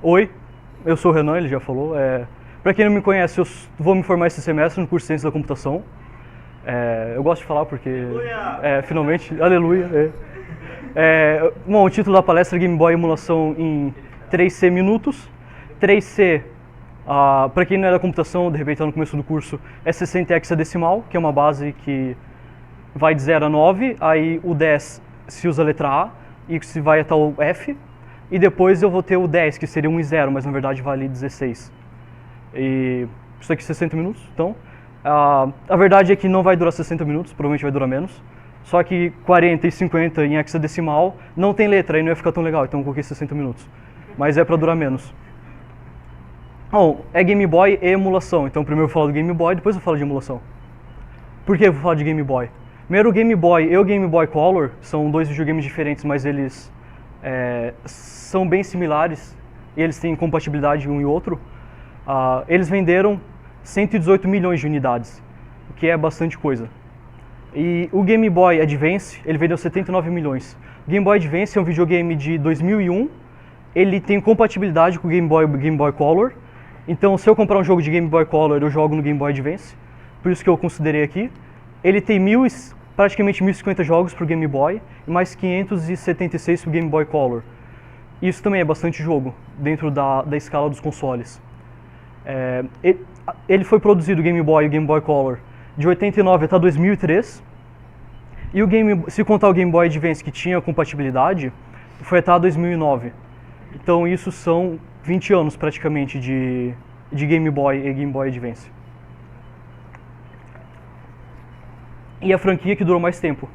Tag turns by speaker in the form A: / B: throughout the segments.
A: Oi, eu sou o Renan, ele já falou. Para quem não me conhece, eu vou me formar esse semestre no curso de Ciência da Computação. Eu gosto de falar porque, finalmente, aleluia. Bom, o título da palestra é Game Boy Emulação em 3C minutos. 3C, para quem não é da computação, de repente está no começo do curso, é 60 hexadecimal, que é uma base que vai de 0 a 9, aí o 10 se usa a letra A e se vai até o F, e depois eu vou ter o 10, que seria 1 e 0, mas na verdade vale 16. E isso aqui 60 minutos, então. A verdade é que não vai durar 60 minutos, provavelmente vai durar menos. Só que 40 e 50 em hexadecimal não tem letra, aí não ia ficar tão legal, então eu coloquei 60 minutos. Mas é para durar menos. Bom, é Game Boy e emulação, então primeiro eu vou falar do Game Boy, depois eu falo de emulação. Por que eu vou falar de Game Boy? Primeiro, o Game Boy e o Game Boy Color são dois videogames diferentes, mas eles são bem similares e eles têm compatibilidade um e outro. Eles venderam 118 milhões de unidades, o que é bastante coisa. E o Game Boy Advance, ele vendeu 79 milhões. O Game Boy Advance é um videogame de 2001, ele tem compatibilidade com o Game Boy Color. Então, se eu comprar um jogo de Game Boy Color, eu jogo no Game Boy Advance, por isso que eu considerei aqui. Ele tem praticamente 1050 jogos para o Game Boy e mais 576 para o Game Boy Color. Isso também é bastante jogo, dentro da escala dos consoles. Ele foi produzido, o Game Boy e o Game Boy Color, de 89 até 2003. E se contar o Game Boy Advance, que tinha compatibilidade, foi até 2009. Então isso são 20 anos praticamente de Game Boy e Game Boy Advance. E a franquia que durou mais tempo,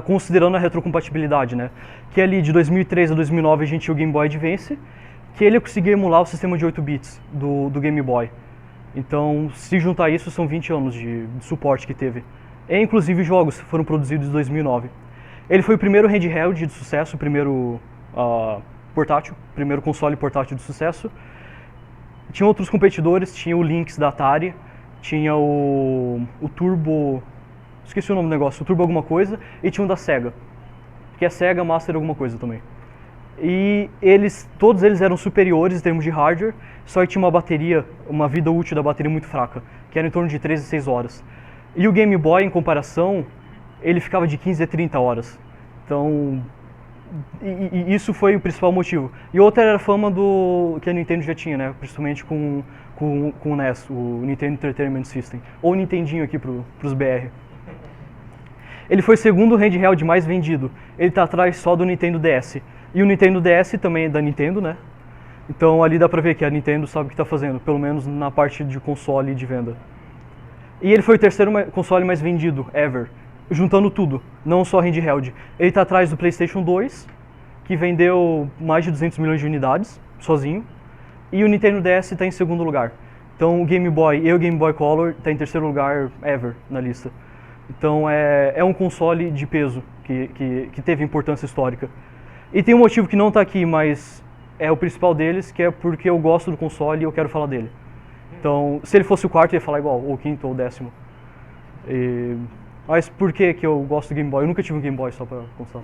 A: considerando a retrocompatibilidade, né? Que ali de 2003 a 2009 a gente tinha o Game Boy Advance, que ele conseguia emular o sistema de 8 bits do Game Boy. Então, se juntar isso, são 20 anos de suporte que teve. E, inclusive, jogos foram produzidos em 2009. Ele foi o primeiro handheld de sucesso, o primeiro portátil, primeiro console portátil de sucesso. Tinha outros competidores, tinha o Lynx da Atari, tinha o Turbo... Esqueci o nome do negócio, o Turbo alguma coisa, e tinha um da Sega, que é Sega Master alguma coisa também. E todos eles eram superiores em termos de hardware, só que tinha uma vida útil da bateria muito fraca, que era em torno de 3 a 6 horas. E o Game Boy, em comparação, ele ficava de 15 a 30 horas. Então, e isso foi o principal motivo. E outra era a fama que a Nintendo já tinha, né? Principalmente com o NES, o Nintendo Entertainment System, ou o Nintendinho aqui pros BR. Ele foi o segundo handheld mais vendido. Ele está atrás só do Nintendo DS. E o Nintendo DS também é da Nintendo, né? Então ali dá pra ver que a Nintendo sabe o que está fazendo, pelo menos na parte de console e de venda. E ele foi o terceiro console mais vendido ever, juntando tudo, não só handheld. Ele está atrás do PlayStation 2, que vendeu mais de 200 milhões de unidades, sozinho. E o Nintendo DS está em segundo lugar. Então o Game Boy e o Game Boy Color está em terceiro lugar ever na lista. Então é um console de peso, que teve importância histórica. E tem um motivo que não está aqui, mas é o principal deles, que é porque eu gosto do console e eu quero falar dele. Então, se ele fosse o quarto, eu ia falar igual, ou o quinto, ou o décimo. Mas por que eu gosto do Game Boy? Eu nunca tive um Game Boy, só para constar.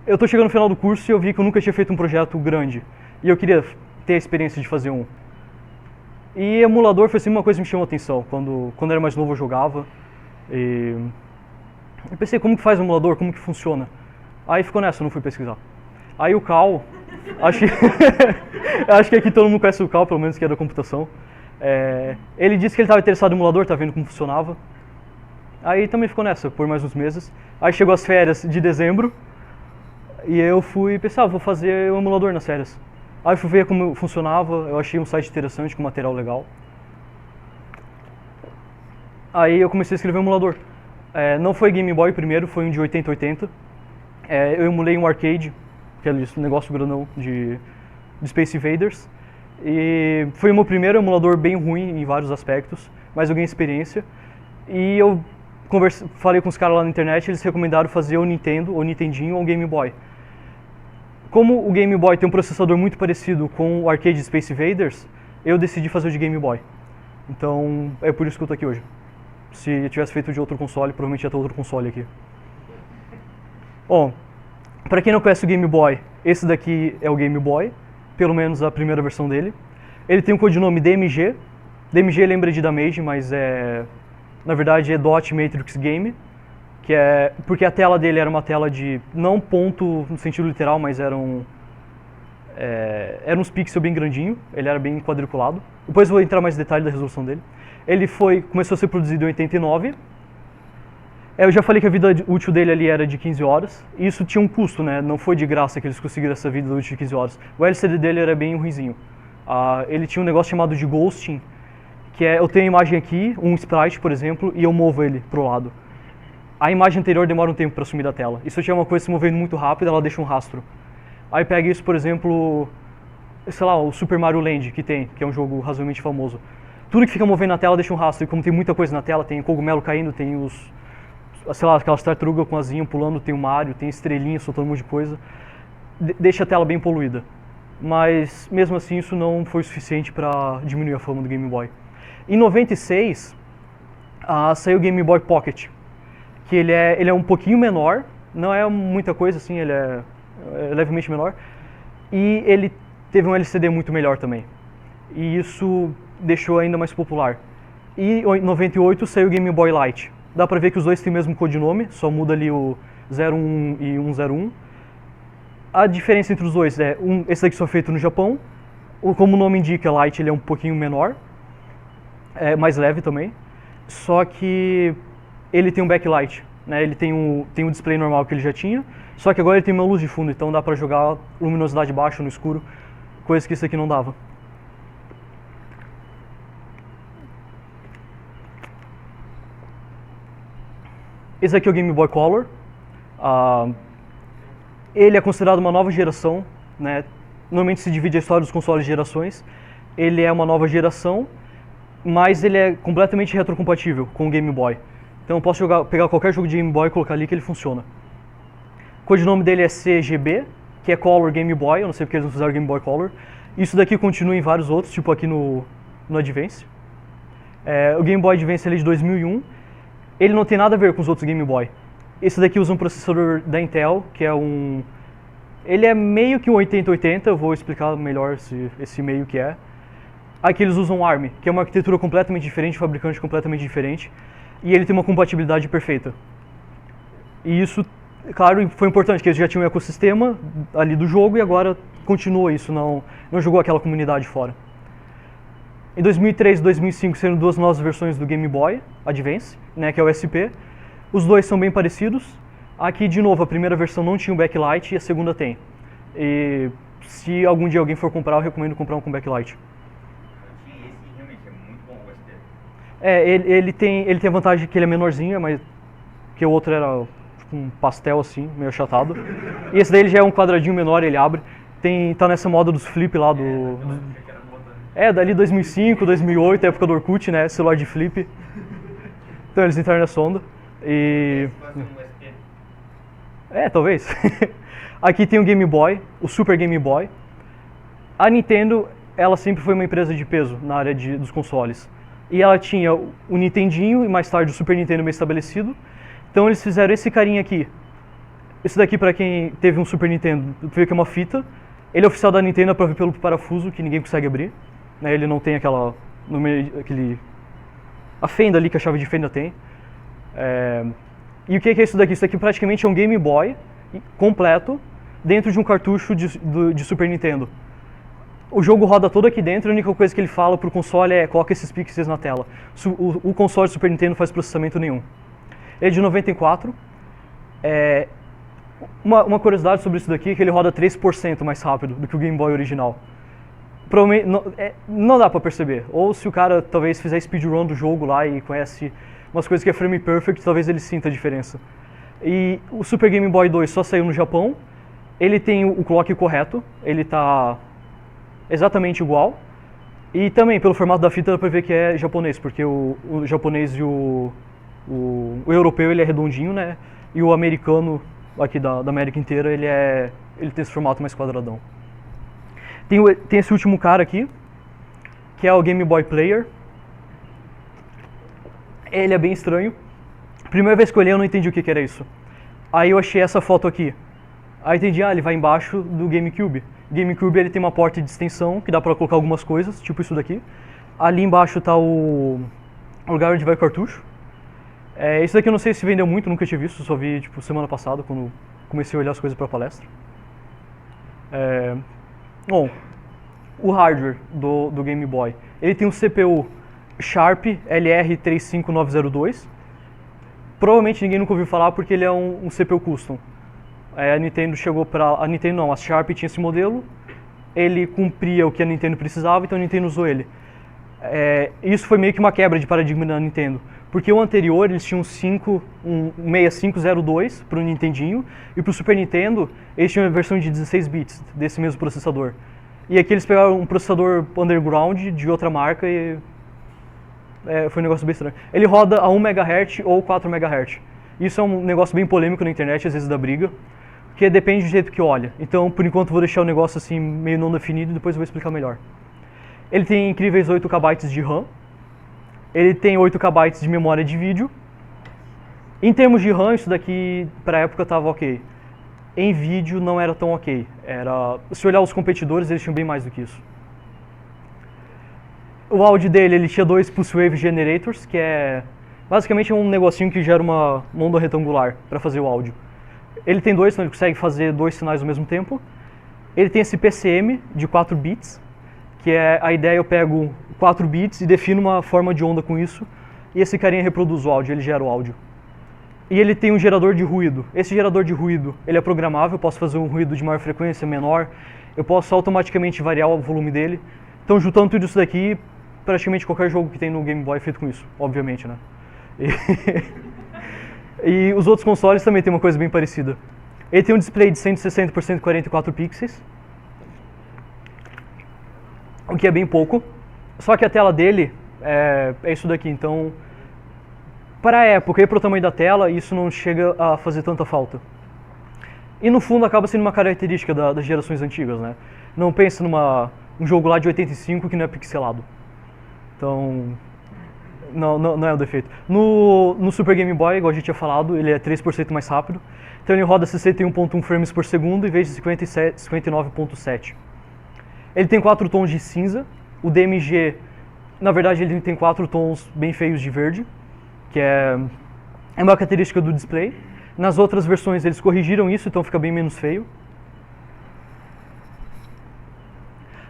A: Eu estou chegando no final do curso e eu vi que eu nunca tinha feito um projeto grande. E eu queria ter a experiência de fazer um. E emulador foi sempre uma coisa que me chamou a atenção. Quando eu era mais novo eu jogava. E eu pensei, como que faz o emulador? Como que funciona? Aí ficou nessa, eu não fui pesquisar. Aí o Cal, acho que aqui todo mundo conhece o Cal, pelo menos que é da computação. Ele disse que ele estava interessado no emulador, estava vendo como funcionava. Aí também ficou nessa, por mais uns meses. Aí chegou as férias de dezembro, e eu fui pensar, vou fazer o emulador nas férias. Aí fui ver como funcionava, eu achei um site interessante, com material legal. Aí eu comecei a escrever um emulador. Não foi Game Boy primeiro, foi um de 8080. Eu emulei um arcade, aquele negócio grandão de Space Invaders. E foi o meu primeiro emulador bem ruim em vários aspectos, mas eu ganhei experiência. E eu falei com os caras lá na internet, eles recomendaram fazer o Nintendo, ou Nintendinho, ou o Game Boy. Como o Game Boy tem um processador muito parecido com o arcade Space Invaders, eu decidi fazer o de Game Boy. Então é por isso que eu tô aqui hoje. Se eu tivesse feito de outro console, provavelmente ia ter outro console aqui. Bom, Para quem não conhece o Game Boy, esse daqui é o Game Boy, pelo menos a primeira versão dele. Ele tem o codinome DMG. DMG lembra de Damage, mas na verdade é Dot Matrix Game, que é porque a tela dele era uma tela de não ponto no sentido literal, mas eram uns pixels bem grandinho, ele era bem quadriculado. Depois vou entrar mais em detalhe da resolução dele. Ele começou a ser produzido em 89. Eu já falei que a vida útil dele ali era de 15 horas, e isso tinha um custo, né? Não foi de graça que eles conseguiram essa vida útil de 15 horas. O LCD dele era bem ruinzinho. Ele tinha um negócio chamado de ghosting, que eu tenho a imagem aqui, um sprite, por exemplo, e eu movo ele pro lado. A imagem anterior demora um tempo para sumir da tela. E se eu tiver uma coisa se movendo muito rápido, ela deixa um rastro. Aí pega isso, por exemplo, sei lá, o Super Mario Land, que é um jogo razoavelmente famoso. Tudo que fica movendo na tela deixa um rastro, e como tem muita coisa na tela, tem cogumelo caindo, tem sei lá, aquelas tartarugas com asinha pulando, tem o Mario, tem estrelinha soltando um monte de coisa. Deixa a tela bem poluída. Mas, mesmo assim, isso não foi suficiente para diminuir a fama do Game Boy. Em 96, saiu o Game Boy Pocket, que ele é um pouquinho menor, não é muita coisa assim, ele é levemente menor, e ele teve um LCD muito melhor também. E isso deixou ainda mais popular. E em 98 saiu o Game Boy Light. Dá pra ver que os dois têm o mesmo codinome, só muda ali o 01 e 101. A diferença entre os dois esse daqui só feito no Japão. Como o nome indica, Light ele é um pouquinho menor, mais leve também. Só que ele tem um backlight, né? Ele tem um display normal que ele já tinha, só que agora ele tem uma luz de fundo, então dá pra jogar luminosidade baixa no escuro, coisa que esse aqui não dava. Esse aqui é o Game Boy Color. Ele é considerado uma nova geração, né? Normalmente se divide a história dos consoles de gerações. Ele é uma nova geração, mas ele é completamente retrocompatível com o Game Boy. Então eu posso pegar qualquer jogo de Game Boy e colocar ali que ele funciona. O codinome dele é CGB, que é Color Game Boy, eu não sei porque eles não fizeram Game Boy Color. Isso daqui continua em vários outros, tipo aqui no Advance. O Game Boy Advance ele é de 2001. Ele não tem nada a ver com os outros Game Boy. Esse daqui usa um processador da Intel, que é ele é meio que um 8080, eu vou explicar melhor esse meio que é. Aqui eles usam ARM, que é uma arquitetura completamente diferente, um fabricante completamente diferente, e ele tem uma compatibilidade perfeita. E isso, claro, foi importante, porque eles já tinham um ecossistema ali do jogo e agora continua isso, não jogou aquela comunidade fora. Em 2003 e 2005 saíram duas novas versões do Game Boy Advance, né, que é o SP. Os dois são bem parecidos. Aqui, de novo, a primeira versão não tinha o backlight e a segunda tem. E se algum dia alguém for comprar, eu recomendo comprar um com backlight.
B: Esse realmente é muito bom o SP.
A: Ele tem a vantagem que ele é menorzinho, mas que o outro era tipo um pastel assim, meio achatado. E esse daí ele já é um quadradinho menor, ele abre. Tá nessa moda dos flip lá dali 2005, 2008, época do Orkut, né, celular de flip. Então eles entraram nessa onda. Talvez. Aqui tem o Game Boy, o Super Game Boy. A Nintendo, ela sempre foi uma empresa de peso na área dos consoles. E ela tinha o Nintendinho e mais tarde o Super Nintendo bem estabelecido. Então eles fizeram esse carinha aqui. Esse daqui, pra quem teve um Super Nintendo, vê que é uma fita. Ele é oficial da Nintendo, pra ver pelo parafuso, que ninguém consegue abrir. Né, ele não tem a fenda ali que a chave de fenda tem. E o que é isso daqui? Isso aqui praticamente é um Game Boy completo dentro de um cartucho de Super Nintendo. O jogo roda todo aqui dentro, a única coisa que ele fala pro console é coloca esses pixels na tela. O console do Super Nintendo não faz processamento nenhum. Ele é de 94. Uma curiosidade sobre isso daqui é que ele roda 3% mais rápido do que o Game Boy original. Provavelmente não dá pra perceber. Ou se o cara talvez fizer speedrun do jogo lá e conhece umas coisas que é frame perfect, talvez ele sinta a diferença. E o Super Game Boy 2 só saiu no Japão. Ele tem o clock correto, ele tá exatamente igual. E também, pelo formato da fita, dá pra ver que é japonês, porque o japonês e o europeu ele é redondinho, né? E o americano, aqui da América inteira, ele tem esse formato mais quadradão. Tem esse último cara aqui, que é o Game Boy Player. Ele é bem estranho. Primeira vez que eu olhei, eu não entendi o que era isso. Aí eu achei essa foto aqui. Aí entendi, ele vai embaixo do GameCube. GameCube ele tem uma porta de extensão que dá pra colocar algumas coisas, tipo isso daqui. Ali embaixo tá o lugar onde vai o cartucho. Isso daqui eu não sei se vendeu muito, nunca tinha visto, só vi tipo semana passada quando comecei a olhar as coisas pra palestra. Bom, o hardware do Game Boy, ele tem um CPU Sharp LR35902. Provavelmente ninguém nunca ouviu falar porque ele é um CPU custom. A Nintendo chegou pra... A Nintendo não, a Sharp tinha esse modelo, ele cumpria o que a Nintendo precisava, então a Nintendo usou ele. Isso foi meio que uma quebra de paradigma da Nintendo, porque o anterior eles tinham um 6502 para o Nintendinho, e para o Super Nintendo eles tinham a versão de 16 bits desse mesmo processador. E aqui eles pegaram um processador underground de outra marca e foi um negócio bem estranho. Ele roda a 1 MHz ou 4 MHz. Isso é um negócio bem polêmico na internet, às vezes dá briga, porque depende do jeito que olha. Então, por enquanto, vou deixar o negócio assim meio não definido e depois eu vou explicar melhor. Ele tem incríveis 8 KB de RAM. Ele tem 8 KB de memória de vídeo. Em termos de RAM, isso daqui, pra época, estava ok. Em vídeo, não era tão ok. Se olhar os competidores, eles tinham bem mais do que isso. O áudio dele, ele tinha 2 Pulse Wave Generators, que basicamente um negocinho que gera uma onda retangular para fazer o áudio. Ele tem 2, então ele consegue fazer 2 sinais ao mesmo tempo. Ele tem esse PCM de 4 bits, que a ideia, eu pego 4 bits e defino uma forma de onda com isso, e esse carinha reproduz o áudio, ele gera o áudio. E ele tem um gerador de ruído. Esse gerador de ruído, ele é programável, eu posso fazer um ruído de maior frequência, menor, eu posso automaticamente variar o volume dele. Então, juntando tudo isso daqui, praticamente qualquer jogo que tem no Game Boy é feito com isso, obviamente, né? E os outros consoles também tem uma coisa bem parecida. Ele tem um display de 160 por 144 pixels, o que é bem pouco. Só que a tela dele é isso daqui, então para a época e para o tamanho da tela, isso não chega a fazer tanta falta. E no fundo acaba sendo uma característica das gerações antigas, né? Não pense um jogo lá de 85 que não é pixelado. Então, não é o defeito. No Super Game Boy, igual a gente tinha falado, ele é 3% mais rápido. Então ele roda 61.1 frames por segundo em vez de 59.7. Ele tem 4 tons de cinza. O DMG, na verdade, ele tem 4 tons bem feios de verde, que é uma característica do display. Nas outras versões eles corrigiram isso, então fica bem menos feio.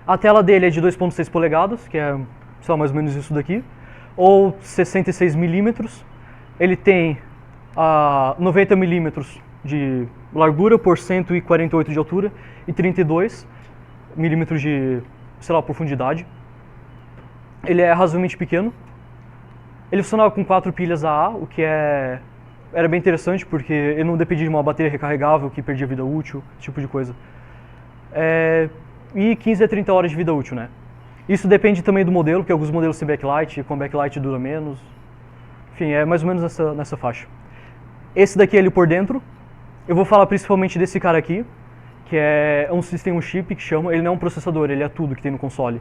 A: A tela dele é de 2.6 polegadas, que é só mais ou menos isso daqui, ou 66 milímetros. Ele tem 90 milímetros de largura por 148 de altura e 32 milímetros de, profundidade. Ele é razoavelmente pequeno. Ele funcionava com 4 pilhas AA, o que era bem interessante, porque ele não dependia de uma bateria recarregável que perdia vida útil, esse tipo de coisa. E 15 a 30 horas de vida útil, né? Isso depende também do modelo, porque alguns modelos têm backlight, com backlight dura menos. Enfim, é mais ou menos nessa faixa. Esse daqui é ele por dentro. Eu vou falar principalmente desse cara aqui, que é um System on Chip, que chama. Ele não é um processador, ele é tudo que tem no console.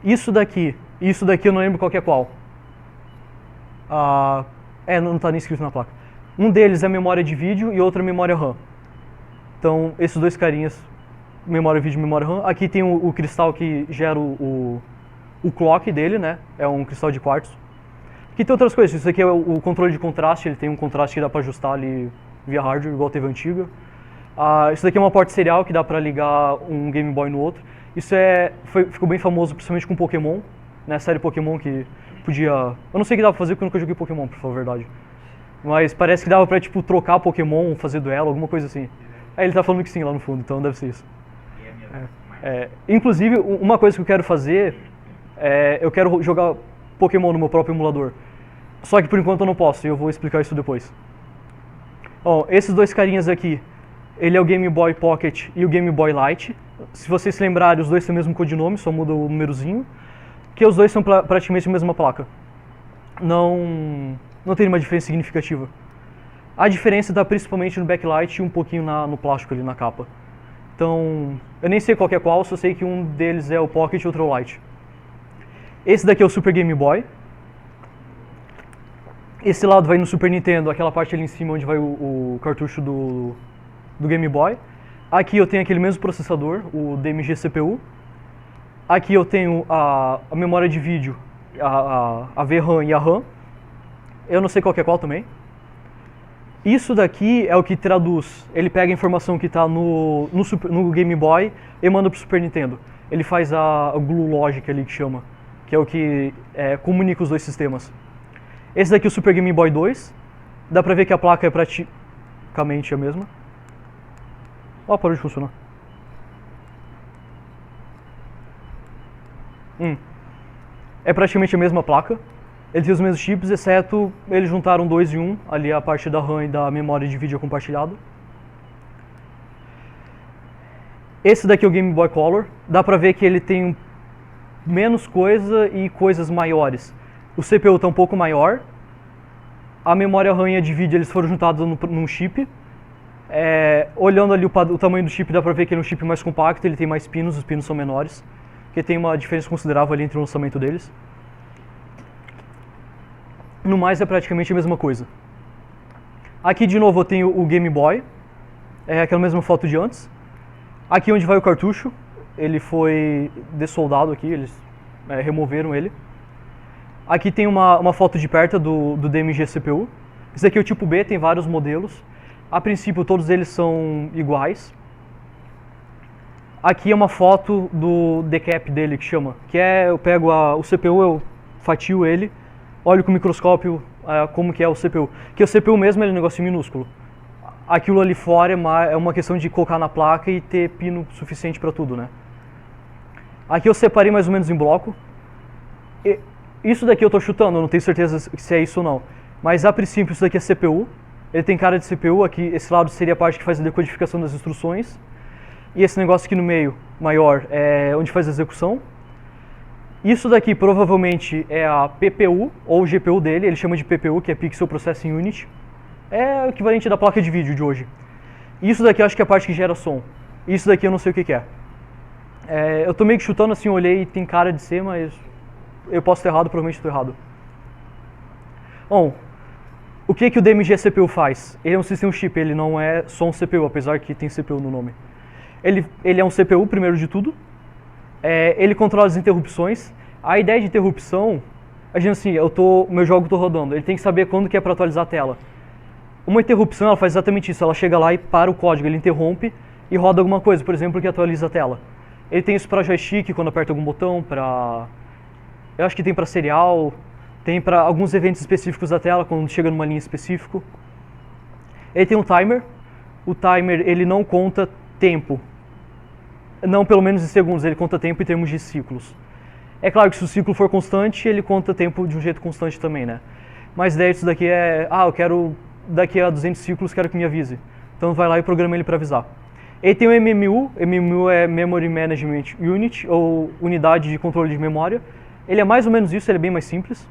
A: Isso daqui eu não lembro qual que é qual. Não está nem escrito na placa. Um deles é memória de vídeo e outro é memória RAM. Então, esses dois carinhas, memória vídeo e memória RAM. Aqui tem o cristal que gera o clock dele, né? É um cristal de quartzo. Aqui tem outras coisas. Isso aqui é o controle de contraste. Ele tem um contraste que dá para ajustar ali via hardware, igual teve a antiga. Isso daqui é uma porta serial que dá para ligar um Game Boy no outro. Isso ficou bem famoso, principalmente com Pokémon, né? A série Pokémon que podia... Eu não sei o que dava pra fazer porque eu nunca joguei Pokémon, pra falar a verdade. Mas parece que dava pra, tipo, trocar Pokémon, fazer duelo, alguma coisa assim. Ele tá falando que sim lá no fundo, então deve ser isso. Inclusive, uma coisa que eu quero fazer eu quero jogar Pokémon no meu próprio emulador. Só que por enquanto eu não posso, e eu vou explicar isso depois. Bom, esses dois carinhas aqui, ele é o Game Boy Pocket e o Game Boy Light. Se vocês se lembrarem, os dois têm o mesmo codinome, só muda o númerozinho. Que os dois são praticamente a mesma placa. Não tem uma diferença significativa. A diferença está principalmente no backlight e um pouquinho no plástico ali na capa. Então, eu nem sei qual que é qual, só sei que um deles é o Pocket e outro é o Light. Esse daqui é o Super Game Boy. Esse lado vai no Super Nintendo, aquela parte ali em cima onde vai o cartucho do Game Boy. Aqui eu tenho aquele mesmo processador, o DMG CPU. Aqui eu tenho a memória de vídeo, a VRAM e a RAM. Eu não sei qual que é qual também. Isso daqui é o que traduz. Ele pega a informação que está no Game Boy e manda para o Super Nintendo. Ele faz a glue logic ali que chama, que é o que comunica os dois sistemas. Esse daqui é o Super Game Boy 2. Dá pra ver que a placa é praticamente a mesma. Ó, parou de funcionar. É praticamente a mesma placa. Ele tem os mesmos chips, exceto eles juntaram 2 em 1, ali a parte da RAM e da memória de vídeo compartilhado. Esse daqui é o Game Boy Color. Dá pra ver que ele tem menos coisa e coisas maiores. O CPU está um pouco maior. A memória RAM e a de vídeo eles foram juntados num chip. Olhando ali o tamanho do chip, dá pra ver que ele é um chip mais compacto, ele tem mais pinos, os pinos são menores. Porque tem uma diferença considerável ali entre o lançamento deles. No mais é praticamente a mesma coisa. Aqui de novo eu tenho o Game Boy. É aquela mesma foto de antes. Aqui onde vai o cartucho, ele foi dessoldado aqui, eles removeram ele. Aqui tem uma foto de perto do DMG CPU. Esse aqui é o tipo B, tem vários modelos. A princípio todos eles são iguais. Aqui é uma foto do decap dele que chama, que eu pego o CPU, eu fatio ele, olho com o microscópio como que é o CPU. Que o CPU mesmo ele é um negócio minúsculo. Aquilo ali fora é uma questão de colocar na placa e ter pino suficiente para tudo, né? Aqui eu separei mais ou menos em bloco. Isso daqui eu estou chutando, eu não tenho certeza se é isso ou não. Mas a princípio isso daqui é CPU. Ele tem cara de CPU, aqui esse lado seria a parte que faz a decodificação das instruções. E esse negócio aqui no meio, maior, é onde faz a execução. Isso daqui provavelmente é a PPU, ou GPU dele, ele chama de PPU, que é Pixel Processing Unit. É o equivalente da placa de vídeo de hoje. Isso daqui eu acho que é a parte que gera som. Isso daqui eu não sei o que é. Eu tô meio que chutando assim, olhei e tem cara de ser, mas eu posso estar errado, provavelmente estou errado. Bom, o que o DMG CPU faz? Ele é um System Chip, ele não é só um CPU, apesar que tem CPU no nome. Ele é um CPU, primeiro de tudo. Ele controla as interrupções. A ideia de interrupção, a gente assim, meu jogo tô rodando, ele tem que saber quando que é para atualizar a tela. Uma interrupção, ela faz exatamente isso, ela chega lá e para o código, ele interrompe e roda alguma coisa, por exemplo, que atualiza a tela. Ele tem isso para joystick, quando aperta algum botão, eu acho que tem para serial, tem para alguns eventos específicos da tela, quando chega numa linha específica. Ele tem um timer. O timer, ele não conta tempo. Não pelo menos em segundos, ele conta tempo em termos de ciclos. É claro que se o ciclo for constante, ele conta tempo de um jeito constante também, né? Mas a ideia disso daqui eu quero, daqui a 200 ciclos, quero que me avise. Então vai lá e programa ele para avisar. Ele tem o MMU é Memory Management Unit, ou Unidade de Controle de Memória. Ele é mais ou menos isso, ele é bem mais simples.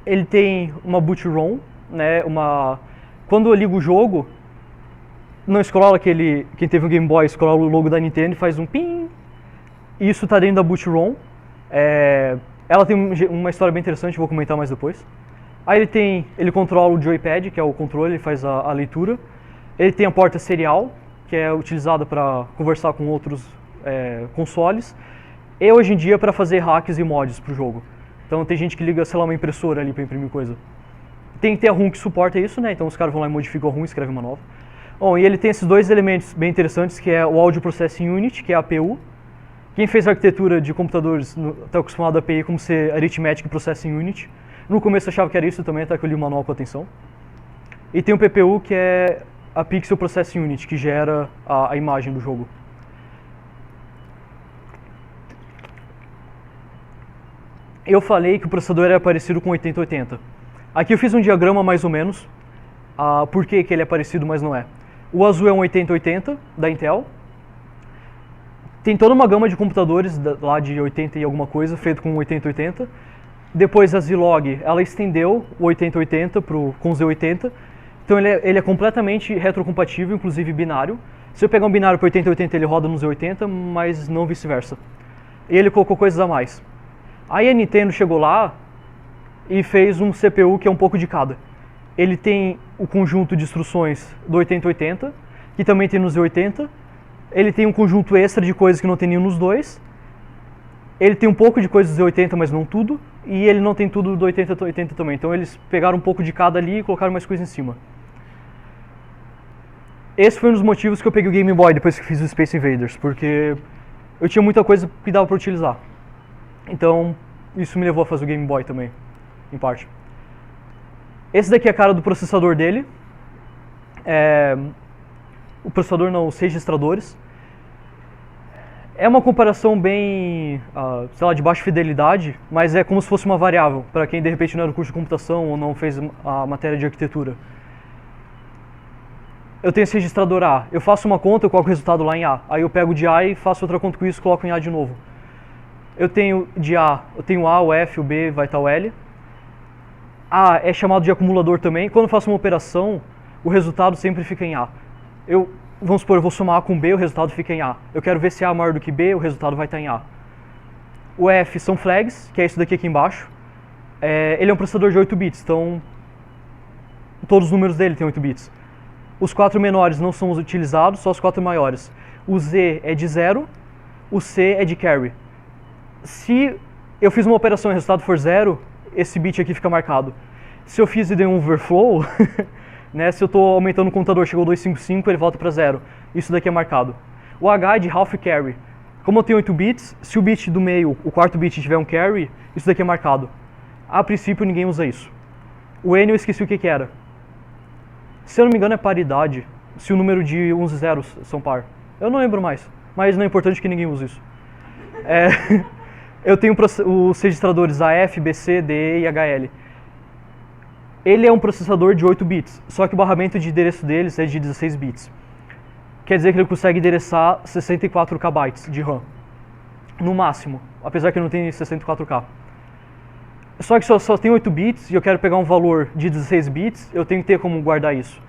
A: Ele tem uma boot ROM, né? Quando eu ligo o jogo, não scrolla quem teve um Game Boy, scrolla o logo da Nintendo e faz um ping. Isso está dentro da boot ROM. Ela tem uma história bem interessante, vou comentar mais depois. Aí ele controla o joypad, que é o controle, ele faz a leitura. Ele tem a porta serial, que é utilizada para conversar com outros consoles. E hoje em dia para fazer hacks e mods para o jogo. Então tem gente que liga, sei lá, uma impressora ali para imprimir coisa. Tem que ter a ROM que suporta isso, né? Então os caras vão lá e modificam a ROM e escrevem uma nova. Bom, e ele tem esses dois elementos bem interessantes, que é o Audio Processing Unit, que é a APU. Quem fez arquitetura de computadores está acostumado a API como ser Arithmetic Processing Unit. No começo eu achava que era isso também, até que eu li o manual com atenção. E tem o PPU, que é a Pixel Processing Unit, que gera a imagem do jogo. Eu falei que o processador era parecido com o 8080. Aqui eu fiz um diagrama mais ou menos, por que ele é parecido, mas não é. O azul é um 8080 da Intel. Tem toda uma gama de computadores lá de 80 e alguma coisa, feito com 8080. Depois a Zilog, ela estendeu o 8080 com o Z80. Então ele é completamente retrocompatível, inclusive binário. Se eu pegar um binário para 8080, ele roda no Z80, mas não vice-versa. E ele colocou coisas a mais. Aí a Nintendo chegou lá e fez um CPU que é um pouco de cada. Ele tem o conjunto de instruções do 8080, que também tem no Z80. Ele tem um conjunto extra de coisas que não tem nenhum nos dois. Ele tem um pouco de coisas do Z80, mas não tudo. E ele não tem tudo do 8080 também. Então eles pegaram um pouco de cada ali e colocaram mais coisa em cima. Esse foi um dos motivos que eu peguei o Game Boy depois que fiz o Space Invaders, porque eu tinha muita coisa que dava para utilizar. Então isso me levou a fazer o Game Boy também, em parte. Esse daqui é a cara do processador dele. O processador não, os registradores. É uma comparação bem, sei lá, de baixa fidelidade, mas é como se fosse uma variável, para quem de repente não é do curso de computação ou não fez a matéria de arquitetura. Eu tenho esse registrador A, eu faço uma conta, eu coloco o resultado lá em A. Aí eu pego de A e faço outra conta com isso e coloco em A de novo. Eu tenho de A, eu tenho o A, o F, o B, vai estar o L. A é chamado de acumulador também. Quando eu faço uma operação, o resultado sempre fica em A. Vamos supor, eu vou somar A com B, o resultado fica em A. Eu quero ver se A é maior do que B, o resultado vai estar em A. O F são flags, que é isso daqui embaixo. Ele é um processador de 8 bits, então todos os números dele têm 8 bits. Os 4 menores não são utilizados, só os 4 maiores. O Z é de 0, o C é de carry. Se eu fiz uma operação e o resultado for 0, esse bit aqui fica marcado. Se eu fiz e dei um overflow, né, se eu estou aumentando o contador, chegou 255, ele volta para 0. Isso daqui é marcado. O H é de half carry. Como eu tenho 8 bits, se o bit do meio, o quarto bit, tiver um carry, isso daqui é marcado. A princípio ninguém usa isso. O N eu esqueci o que era. Se eu não me engano é paridade, se o número de uns e zeros são par. Eu não lembro mais, mas não é importante que ninguém use isso. Eu tenho os registradores AF, BC, DE e HL. Ele é um processador de 8 bits, só que o barramento de endereço deles é de 16 bits. Quer dizer que ele consegue endereçar 64K bytes de RAM, no máximo, apesar que não tem 64K. Só que só tem 8 bits e eu quero pegar um valor de 16 bits, eu tenho que ter como guardar isso.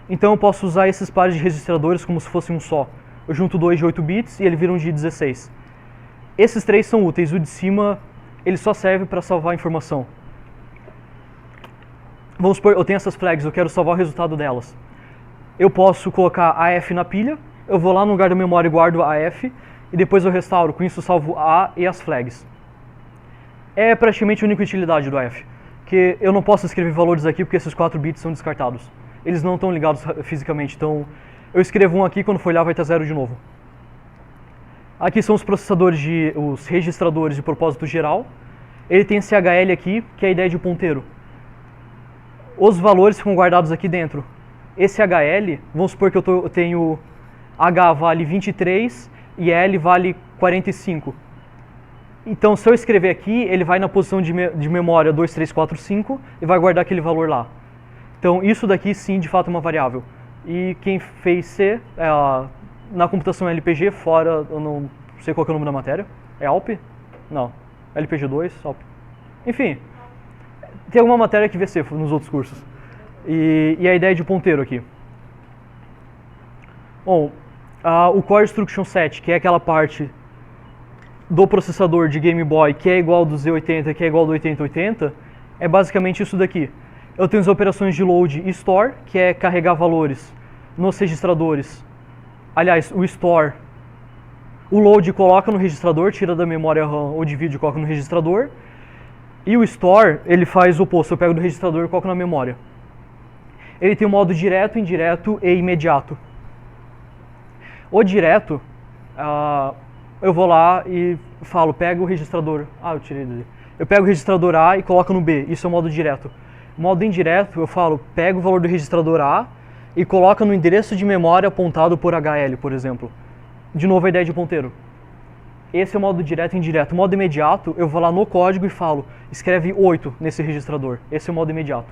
A: Então eu posso usar esses pares de registradores como se fosse um só. Eu junto dois de 8 bits e ele vira um de 16. Esses três são úteis, o de cima ele só serve para salvar a informação. Vamos supor, eu tenho essas flags, eu quero salvar o resultado delas. Eu posso colocar AF na pilha, eu vou lá no lugar da memória e guardo AF, e depois eu restauro, com isso eu salvo A e as flags. É praticamente a única utilidade do AF, que eu não posso escrever valores aqui porque esses 4 bits são descartados. Eles não estão ligados fisicamente, então eu escrevo um aqui, quando for olhar vai estar 0 de novo. Aqui são os processadores, os registradores de propósito geral. Ele tem esse HL aqui, que é a ideia de ponteiro. Os valores ficam guardados aqui dentro. Esse HL, vamos supor que eu tenho H vale 23 e L vale 45. Então, se eu escrever aqui, ele vai na posição de memória 2, 3, 4, 5 e vai guardar aquele valor lá. Então, isso daqui sim, de fato, é uma variável. E quem fez C, na computação LPG, fora, eu não sei qual que é o nome da matéria. É ALP? Não. LPG2, ALP. Enfim, tem alguma matéria que vê C nos outros cursos. E a ideia de ponteiro aqui. Bom, o Core Instruction Set, que é aquela parte do processador de Game Boy, que é igual ao do Z80, que é igual ao do 8080, é basicamente isso daqui. Eu tenho as operações de load e store, que é carregar valores nos registradores. Aliás, o store, o load coloca no registrador, tira da memória RAM ou de vídeo e coloca no registrador. E o store, ele faz o oposto, eu pego do registrador e coloco na memória. Ele tem o modo direto, indireto e imediato. O direto, eu vou lá e falo, pega o registrador. Eu tirei dele. Eu pego o registrador A e coloco no B. Isso é o modo direto. Modo indireto, eu falo, pega o valor do registrador A e coloca no endereço de memória apontado por HL, por exemplo. De novo a ideia de ponteiro. Esse é o modo direto e indireto. O modo imediato, eu vou lá no código e falo, escreve 8 nesse registrador. Esse é o modo imediato.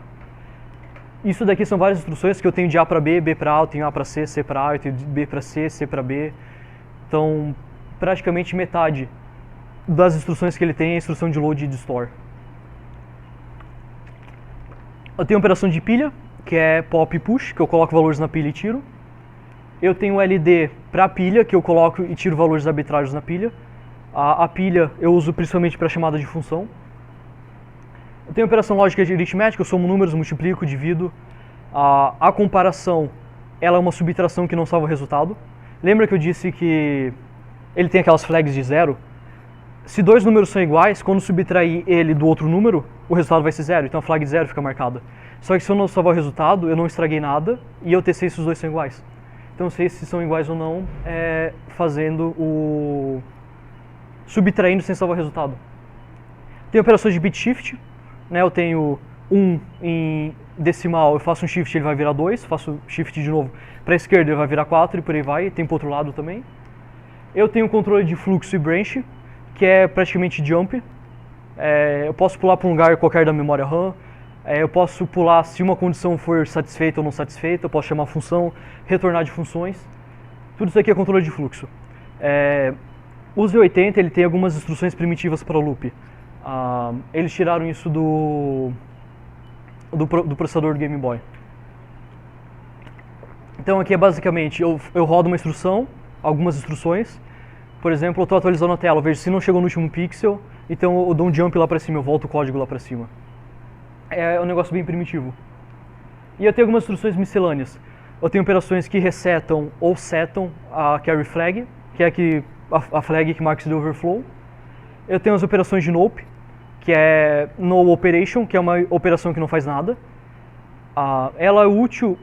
A: Isso daqui são várias instruções que eu tenho de A para B, B para A, eu tenho A para C, C para A, eu tenho de B para C, C para B. Então, praticamente metade das instruções que ele tem é a instrução de load e de store. Eu tenho a operação de pilha, que é pop e push, que eu coloco valores na pilha e tiro. Eu tenho LD para pilha, que eu coloco e tiro valores arbitrários na pilha. A pilha eu uso principalmente para chamada de função. tenho operação lógica e aritmética, eu somo números, multiplico, divido. A comparação, ela é uma subtração que não salva o resultado. Lembra que eu disse que ele tem aquelas flags de zero? Se dois números são iguais, quando subtrair ele do outro número, o resultado vai ser zero, então a flag de zero fica marcada. Só que se eu não salvar o resultado, eu não estraguei nada e eu testei se os dois são iguais. Então eu sei se são iguais ou não fazendo o... subtraindo sem salvar o resultado. Tem operações de bit shift, né? Eu tenho 1 em decimal, eu faço um shift, ele vai virar 2, faço shift de novo para a esquerda, ele vai virar 4 e por aí vai, tem para o outro lado também. Eu tenho controle de fluxo e branch, que é praticamente jump. Eu posso pular para um lugar qualquer da memória RAM, eu posso pular se uma condição for satisfeita ou não satisfeita, eu posso chamar a função, retornar de funções. Tudo isso aqui é controle de fluxo. O Z80 ele tem algumas instruções primitivas para o loop. Eles tiraram isso do processador do Game Boy. Então aqui é basicamente, eu rodo uma instrução, algumas instruções. Por exemplo, eu estou atualizando a tela, eu vejo se não chegou no último pixel, então eu dou um jump lá para cima, eu volto o código lá para cima. É um negócio bem primitivo. E eu tenho algumas instruções miscelâneas. Eu tenho operações que resetam ou setam a carry flag, que é a flag que marca o overflow. Eu tenho as operações de nope, que é no operation, que é uma operação que não faz nada. Ela é útil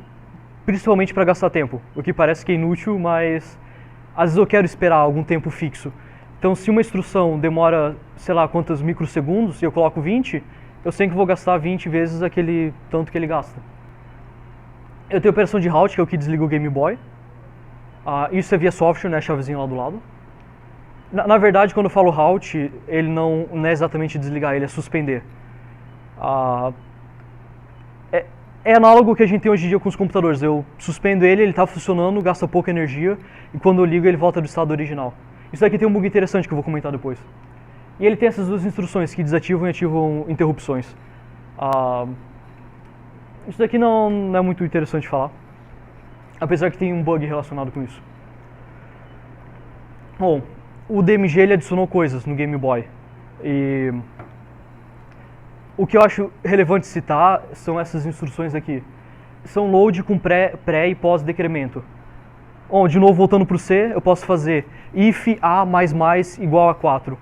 A: principalmente para gastar tempo, o que parece que é inútil, mas às vezes eu quero esperar algum tempo fixo. Então se uma instrução demora, sei lá, quantos microsegundos, e eu coloco 20, eu sei que vou gastar 20 vezes aquele tanto que ele gasta. Eu tenho a operação de halt, que é o que desliga o Game Boy. Isso é via software, né, a chavezinha lá do lado. Na verdade, quando eu falo halt, ele não é exatamente desligar, ele é suspender. É análogo ao que a gente tem hoje em dia com os computadores. Eu suspendo ele está funcionando, gasta pouca energia, e quando eu ligo ele volta do estado original. Isso daqui tem um bug interessante que eu vou comentar depois. E ele tem essas duas instruções que desativam e ativam interrupções. Isso daqui não é muito interessante de falar, apesar que tem um bug relacionado com isso. Bom, o DMG ele adicionou coisas no Game Boy. E o que eu acho relevante citar são essas instruções aqui. São load com pré e pós-decremento. De novo, voltando para o C, eu posso fazer if A igual a 4.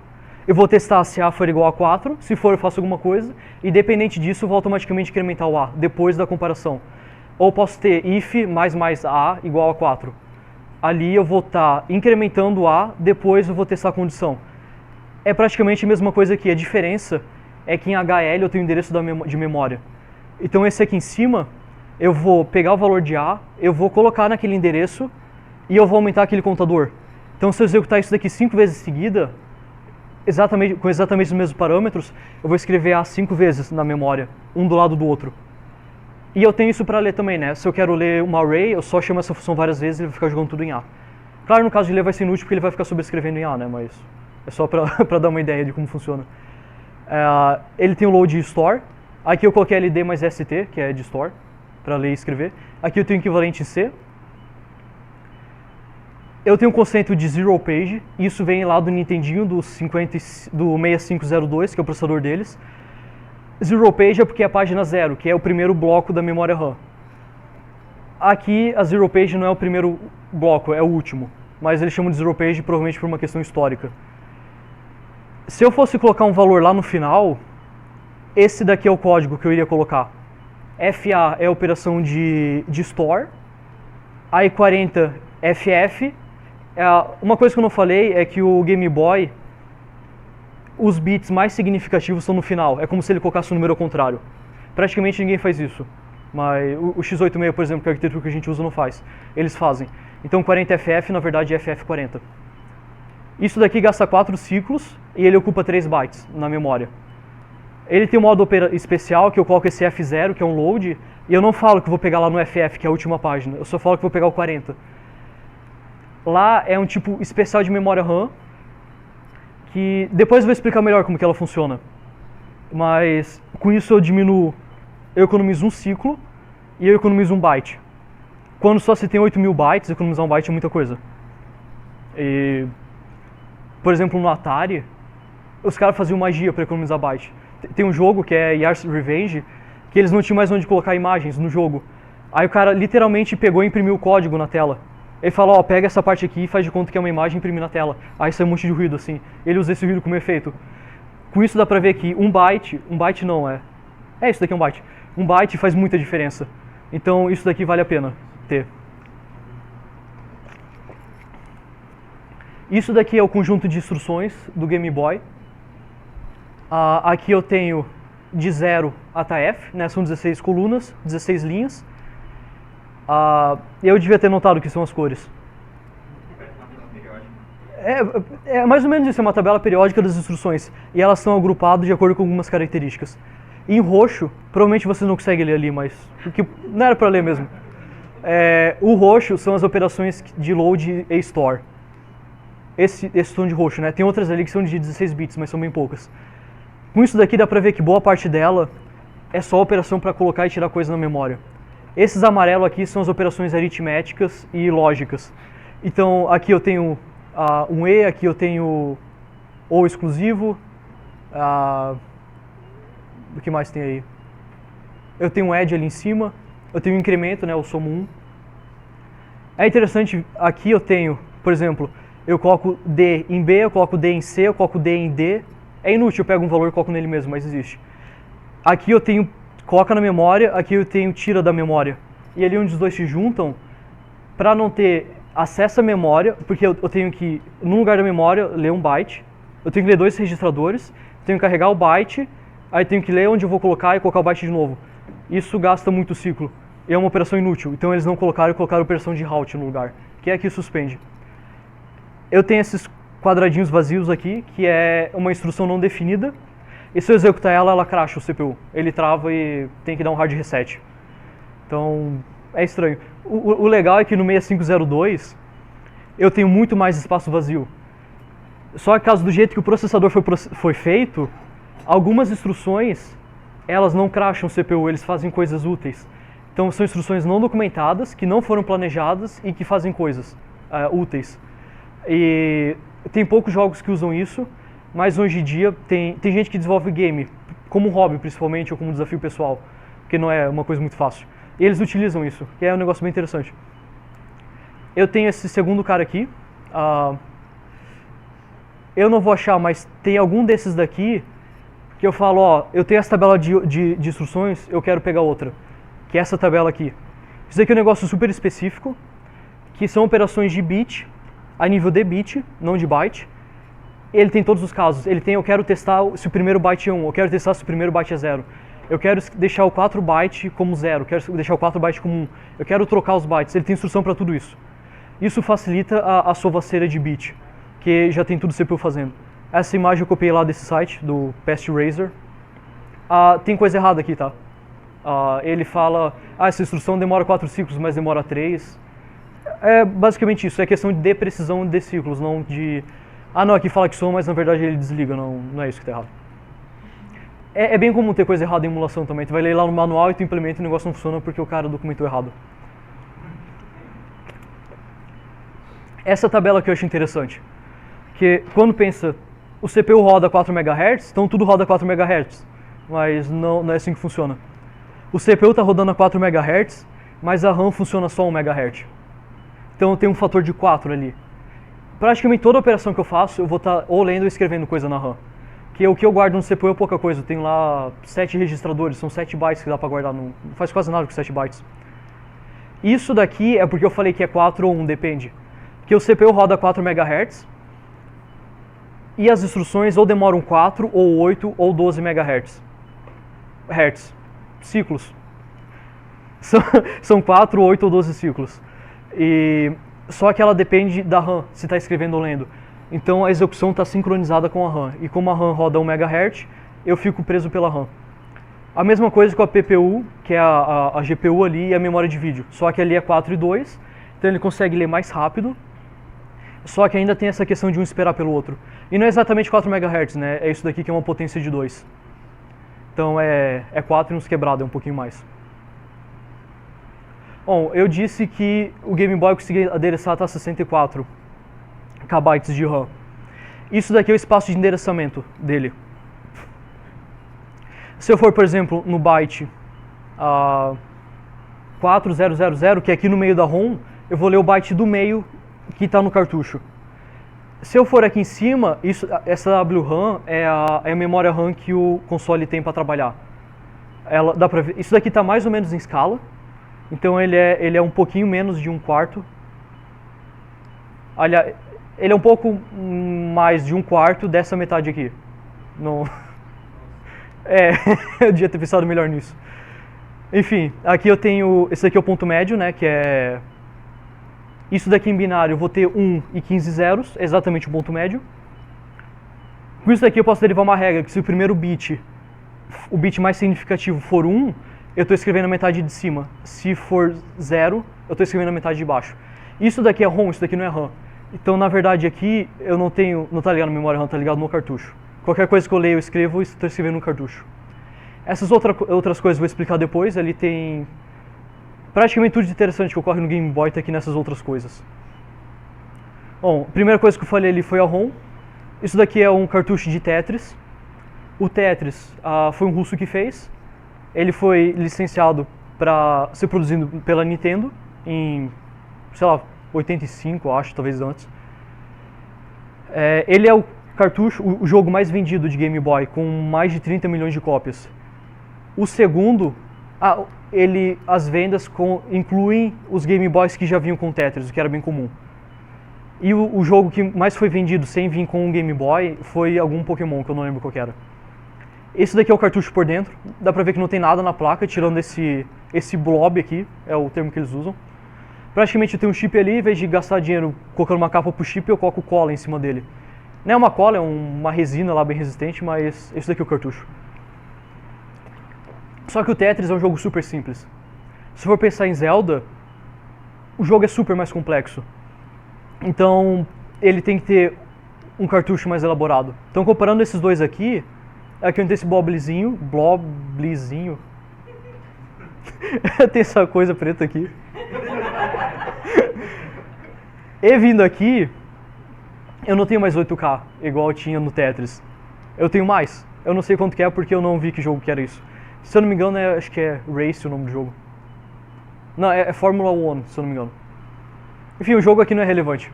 A: Eu vou testar se A for igual a 4, se for eu faço alguma coisa, e dependente disso eu vou automaticamente incrementar o A, depois da comparação. Ou posso ter if A igual a 4. Ali eu vou estar incrementando o A, depois eu vou testar a condição. É praticamente a mesma coisa aqui, a diferença é que em HL eu tenho o endereço de memória. Então esse aqui em cima, eu vou pegar o valor de A, eu vou colocar naquele endereço e eu vou aumentar aquele contador. Então se eu executar isso daqui 5 vezes seguida, com exatamente os mesmos parâmetros, eu vou escrever A 5 vezes na memória, um do lado do outro. E eu tenho isso para ler também, né? Se eu quero ler uma array, eu só chamo essa função várias vezes e ele vai ficar jogando tudo em A. Claro, no caso de ler vai ser inútil porque ele vai ficar sobrescrevendo em A, né? Mas é só para dar uma ideia de como funciona. Ele tem o load e store. Aqui eu coloquei LD mais ST, que é de store, para ler e escrever. Aqui eu tenho equivalente em C. Eu tenho um conceito de zero page. Isso vem lá do Nintendinho, do 6502, que é o processador deles. Zero page é porque é a página 0, que é o primeiro bloco da memória RAM. Aqui a zero page não é o primeiro bloco, é o último. Mas eles chamam de zero page provavelmente por uma questão histórica. Se eu fosse colocar um valor lá no final, esse daqui é o código que eu iria colocar. FA é a operação de store, I40 FF. Uma coisa que eu não falei é que o Game Boy, os bits mais significativos são no final. É como se ele colocasse o número ao contrário. Praticamente ninguém faz isso. Mas o X86, por exemplo, que é a arquitetura que a gente usa, não faz. Eles fazem. Então 40FF, na verdade, é FF40. Isso daqui gasta 4 ciclos e ele ocupa 3 bytes na memória. Ele tem um modo especial que eu coloco esse F0, que é um load, e eu não falo que vou pegar lá no FF, que é a última página. Eu só falo que vou pegar o 40. Lá é um tipo especial de memória RAM, que depois eu vou explicar melhor como que ela funciona. Mas com isso eu economizo um ciclo e eu economizo um byte. Quando só se tem 8.000 bytes, economizar um byte é muita coisa. Por exemplo, no Atari, os caras faziam magia para economizar byte. Tem um jogo que é Yars' Revenge, que eles não tinham mais onde colocar imagens no jogo. Aí o cara literalmente pegou e imprimiu o código na tela. Ele falou, ó, pega essa parte aqui e faz de conta que é uma imagem e imprime na tela. Aí sai um monte de ruído assim. Ele usa esse ruído como efeito. Com isso dá pra ver que um byte não é. Isso daqui é um byte. Um byte faz muita diferença. Então isso daqui vale a pena ter. Isso daqui é o conjunto de instruções do Game Boy. Aqui eu tenho de 0 até F, né? São 16 colunas, 16 linhas. Eu devia ter notado o que são as cores. É mais ou menos isso, é uma tabela periódica das instruções. E elas são agrupadas de acordo com algumas características. Em roxo, provavelmente vocês não conseguem ler ali, mas porque não era para ler mesmo. O roxo são as operações de load e store. Esse tom de roxo, né? Tem outras ali que são de 16 bits, mas são bem poucas. Com isso daqui dá pra ver que boa parte dela é só operação para colocar e tirar coisa na memória. Esses amarelos aqui são as operações aritméticas e lógicas. Então aqui eu tenho um E, aqui eu tenho O exclusivo. O que mais tem aí? Eu tenho um add ali em cima. Eu tenho um incremento, né? Eu somo 1. É interessante, aqui eu tenho, por exemplo, eu coloco D em B, eu coloco D em C, eu coloco D em D. É inútil, eu pego um valor e coloco nele mesmo, mas existe. Aqui eu tenho, coloca na memória, aqui eu tenho tira da memória. E ali onde os dois se juntam, para não ter acesso à memória, porque eu tenho que, no lugar da memória, ler um byte. Eu tenho que ler 2 registradores, tenho que carregar o byte, aí tenho que ler onde eu vou colocar e colocar o byte de novo. Isso gasta muito ciclo. E é uma operação inútil, então eles não colocaram e colocaram a operação de halt no lugar, que é aqui suspende. Eu tenho esses quadradinhos vazios aqui, que é uma instrução não definida, e se eu executar ela, ela crasha o CPU. Ele trava e tem que dar um hard reset. Então, é estranho. O legal é que no 6502, eu tenho muito mais espaço vazio. Só que, caso do jeito que o processador foi feito, algumas instruções, elas não crasham o CPU, eles fazem coisas úteis. Então, são instruções não documentadas, que não foram planejadas e que fazem coisas úteis. E tem poucos jogos que usam isso, mas hoje em dia tem gente que desenvolve game, como hobby principalmente, ou como desafio pessoal, porque não é uma coisa muito fácil. E eles utilizam isso, que é um negócio bem interessante. Eu tenho esse segundo cara aqui. Eu não vou achar, mas tem algum desses daqui que eu falo, ó, eu tenho essa tabela de instruções, eu quero pegar outra, que é essa tabela aqui. Isso aqui é um negócio super específico, que são operações de bit, a nível de bit, não de byte. Ele tem todos os casos. Ele tem, eu quero testar se o primeiro byte é 1, eu quero testar se o primeiro byte é 0. Eu quero deixar o 4 byte como 0, eu quero deixar o 4 byte como 1. Eu quero trocar os bytes. Ele tem instrução para tudo isso. Isso facilita a sovaceira de bit, que já tem tudo o CPU fazendo. Essa imagem eu copiei lá desse site, do Past Razer. Tem coisa errada aqui, tá? Ele fala, essa instrução demora 4 ciclos, mas demora 3. É basicamente isso, é questão de precisão de ciclos, não de... não, aqui fala que soma, mas na verdade ele desliga, não é isso que está errado. É bem comum ter coisa errada em emulação também, tu vai ler lá no manual e tu implementa e o negócio não funciona porque o cara documentou errado. Essa tabela aqui eu acho interessante, que quando pensa, o CPU roda 4 MHz, então tudo roda 4 MHz, mas não é assim que funciona. O CPU está rodando a 4 MHz, mas a RAM funciona só 1 MHz. Então tem um fator de 4 ali. Praticamente toda operação que eu faço, eu vou estar ou lendo ou escrevendo coisa na RAM. Que o que eu guardo no CPU é pouca coisa. Eu tenho lá 7 registradores, são 7 bytes que dá pra guardar. Não faz quase nada com 7 bytes. Isso daqui é porque eu falei que é 4 ou 1, depende. Porque o CPU roda 4 MHz e as instruções ou demoram 4, ou 8, ou 12 MHz. Ciclos. São 4, 8 ou 12 ciclos. Só que ela depende da RAM, se está escrevendo ou lendo. Então a execução está sincronizada com a RAM. E como a RAM roda 1 MHz, eu fico preso pela RAM. A mesma coisa com a PPU, que é a GPU ali e a memória de vídeo. Só que ali é 4 e 2, então ele consegue ler mais rápido. Só que ainda tem essa questão de um esperar pelo outro. E não é exatamente 4 MHz, né? É isso daqui que é uma potência de 2. Então é 4 e uns quebrados, é um pouquinho mais. Bom, eu disse que o Game Boy conseguia adereçar até 64 KB de RAM. Isso daqui é o espaço de endereçamento dele. Se eu for, por exemplo, no byte 4000, que é aqui no meio da ROM, eu vou ler o byte do meio que está no cartucho. Se eu for aqui em cima, essa WRAM é a memória RAM que o console tem para trabalhar. Dá pra ver, isso daqui está mais ou menos em escala, então ele é um pouquinho menos de 1/4. Aliás, ele é um pouco mais de 1/4 dessa metade aqui. Não... eu devia ter pensado melhor nisso. Enfim, aqui eu tenho, esse daqui é o ponto médio, né, que é... Isso daqui em binário eu vou ter 1 e 15 zeros, é exatamente o ponto médio. Com isso daqui eu posso derivar uma regra, que se o primeiro bit, o bit mais significativo for 1, eu estou escrevendo a metade de cima. Se for 0, eu estou escrevendo a metade de baixo. Isso daqui é ROM, isso daqui não é RAM. Então, na verdade, aqui eu não está ligado na memória RAM, está ligado no cartucho. Qualquer coisa que eu leio, eu escrevo e estou escrevendo no cartucho. Essas outras coisas eu vou explicar depois, ali tem... Praticamente tudo de interessante que ocorre no Game Boy está aqui nessas outras coisas. Bom, a primeira coisa que eu falei ali foi a ROM. Isso daqui é um cartucho de Tetris. O Tetris foi um russo que fez. Ele foi licenciado para ser produzido pela Nintendo em, sei lá, 85, acho, talvez antes. Ele é o cartucho, o jogo mais vendido de Game Boy, com mais de 30 milhões de cópias. O segundo, as vendas incluem os Game Boys que já vinham com Tetris, o que era bem comum. E o jogo que mais foi vendido sem vir com um Game Boy foi algum Pokémon, que eu não lembro qual que era. Esse daqui é o cartucho por dentro, dá pra ver que não tem nada na placa, tirando esse blob aqui, é o termo que eles usam. Praticamente eu tenho um chip ali, em vez de gastar dinheiro colocando uma capa pro chip, eu coloco cola em cima dele. Não é uma cola, é uma resina lá bem resistente, mas esse daqui é o cartucho. Só que o Tetris é um jogo super simples. Se for pensar em Zelda, o jogo é super mais complexo. Então, ele tem que ter um cartucho mais elaborado. Então, comparando esses dois aqui eu tenho esse blobzinho. Tem essa coisa preta aqui. E vindo aqui, eu não tenho mais 8K, igual eu tinha no Tetris. Eu tenho mais. Eu não sei quanto que é, porque eu não vi que jogo que era isso. Se eu não me engano, acho que é Race o nome do jogo. Não, é Formula 1, se eu não me engano. Enfim, o jogo aqui não é relevante.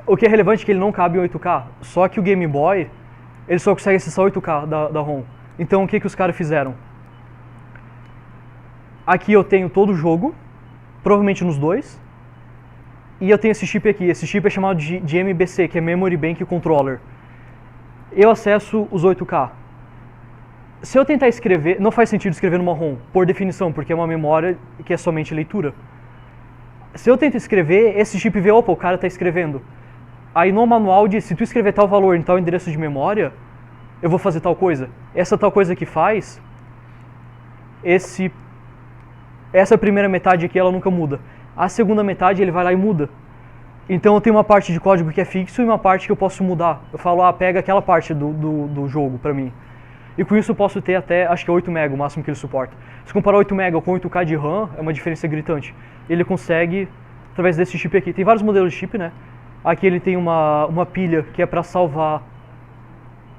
A: O que é relevante é que ele não cabe em 8K. Só que o Game Boy, ele só consegue acessar 8K da ROM. Então, o que os caras fizeram? Aqui eu tenho todo o jogo, provavelmente nos dois. E eu tenho esse chip aqui. Esse chip é chamado de MBC, que é Memory Bank Controller. Eu acesso os 8K. Se eu tentar escrever, não faz sentido escrever numa ROM, por definição, porque é uma memória que é somente leitura. Se eu tento escrever, esse chip vê, opa, o cara está escrevendo. Aí no manual diz, se tu escrever tal valor em tal endereço de memória, eu vou fazer tal coisa. Essa tal coisa que faz, essa primeira metade aqui, ela nunca muda. A segunda metade, ele vai lá e muda. Então eu tenho uma parte de código que é fixo e uma parte que eu posso mudar. Eu falo, pega aquela parte do jogo pra mim. E com isso eu posso ter até, acho que é 8 MB o máximo que ele suporta. Se comparar 8 MB com 8K de RAM, é uma diferença gritante. Ele consegue, através desse chip aqui, tem vários modelos de chip, né? Aqui ele tem uma pilha que é pra salvar.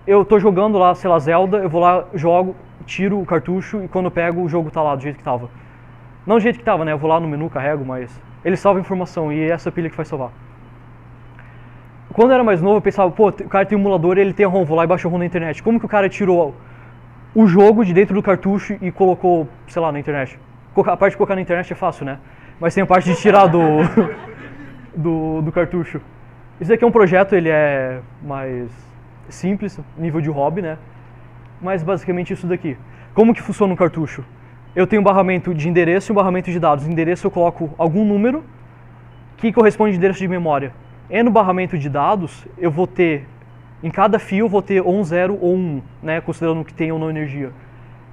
A: Eu tô jogando lá, sei lá, Zelda, eu vou lá, jogo, tiro o cartucho e quando eu pego o jogo tá lá, do jeito que tava. Não do jeito que tava, né? Eu vou lá no menu, carrego, mas ele salva a informação e é essa pilha que vai salvar. Quando eu era mais novo, eu pensava, pô, o cara tem um emulador e ele tem a ROM, vou lá e baixo a ROM na internet. Como que o cara tirou o jogo de dentro do cartucho e colocou, sei lá, na internet? A parte de colocar na internet é fácil, né? Mas tem a parte de tirar do cartucho. Isso aqui é um projeto, ele é mais simples, nível de hobby, né? Mas basicamente isso daqui. Como que funciona um cartucho? Eu tenho um barramento de endereço e um barramento de dados. No endereço eu coloco algum número que corresponde ao endereço de memória. E no barramento de dados, eu vou ter, em cada fio, eu vou ter ou um 0 ou um 1, né, considerando que tem ou não energia.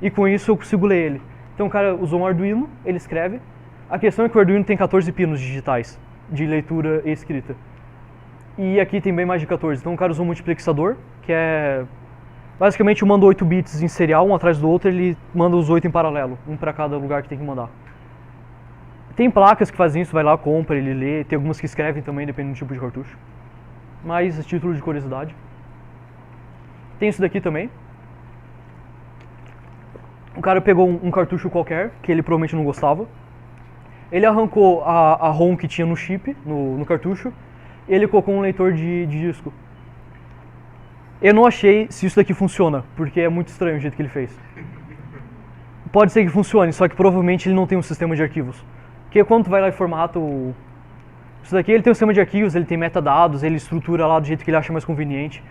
A: E com isso eu consigo ler ele. Então o cara usou um Arduino, ele escreve. A questão é que o Arduino tem 14 pinos digitais, de leitura e escrita. E aqui tem bem mais de 14. Então o cara usou um multiplexador, que é... Basicamente manda 8 bits em serial, um atrás do outro, ele manda os 8 em paralelo, um para cada lugar que tem que mandar. Tem placas que fazem isso, vai lá, compra, ele lê, tem algumas que escrevem também, dependendo do tipo de cartucho. Mas, a título de curiosidade. Tem isso daqui também. O cara pegou um cartucho qualquer, que ele provavelmente não gostava. Ele arrancou a ROM que tinha no chip, no cartucho, e ele colocou um leitor de disco. Eu não achei se isso daqui funciona, porque é muito estranho o jeito que ele fez. Pode ser que funcione, só que provavelmente ele não tem um sistema de arquivos. Porque quando tu vai lá e formata isso daqui, ele tem um sistema de arquivos, ele tem metadados, ele estrutura lá do jeito que ele acha mais conveniente.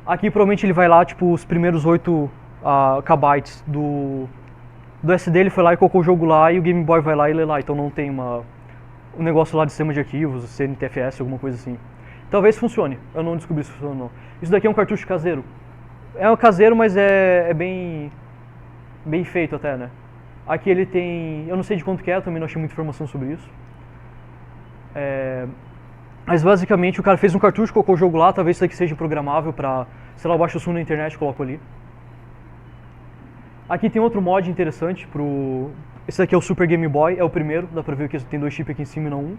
A: Aqui provavelmente ele vai lá, tipo, os primeiros 8 kbytes do SD, ele foi lá e colocou o jogo lá e o Game Boy vai lá e lê lá. Então não tem um negócio lá de sistema de arquivos, CNTFS, alguma coisa assim. Talvez funcione, eu não descobri se funciona ou não. Isso daqui é um cartucho caseiro. É um caseiro, mas é bem feito até, né? Aqui ele tem, eu não sei de quanto que é, também não achei muita informação sobre isso. Mas basicamente o cara fez um cartucho, colocou o jogo lá, talvez isso aqui seja programável pra, sei lá, eu baixo o som na internet e coloco ali. Aqui tem outro mod interessante esse aqui é o Super Game Boy, é o primeiro, dá pra ver que tem 2 chips aqui em cima e não um.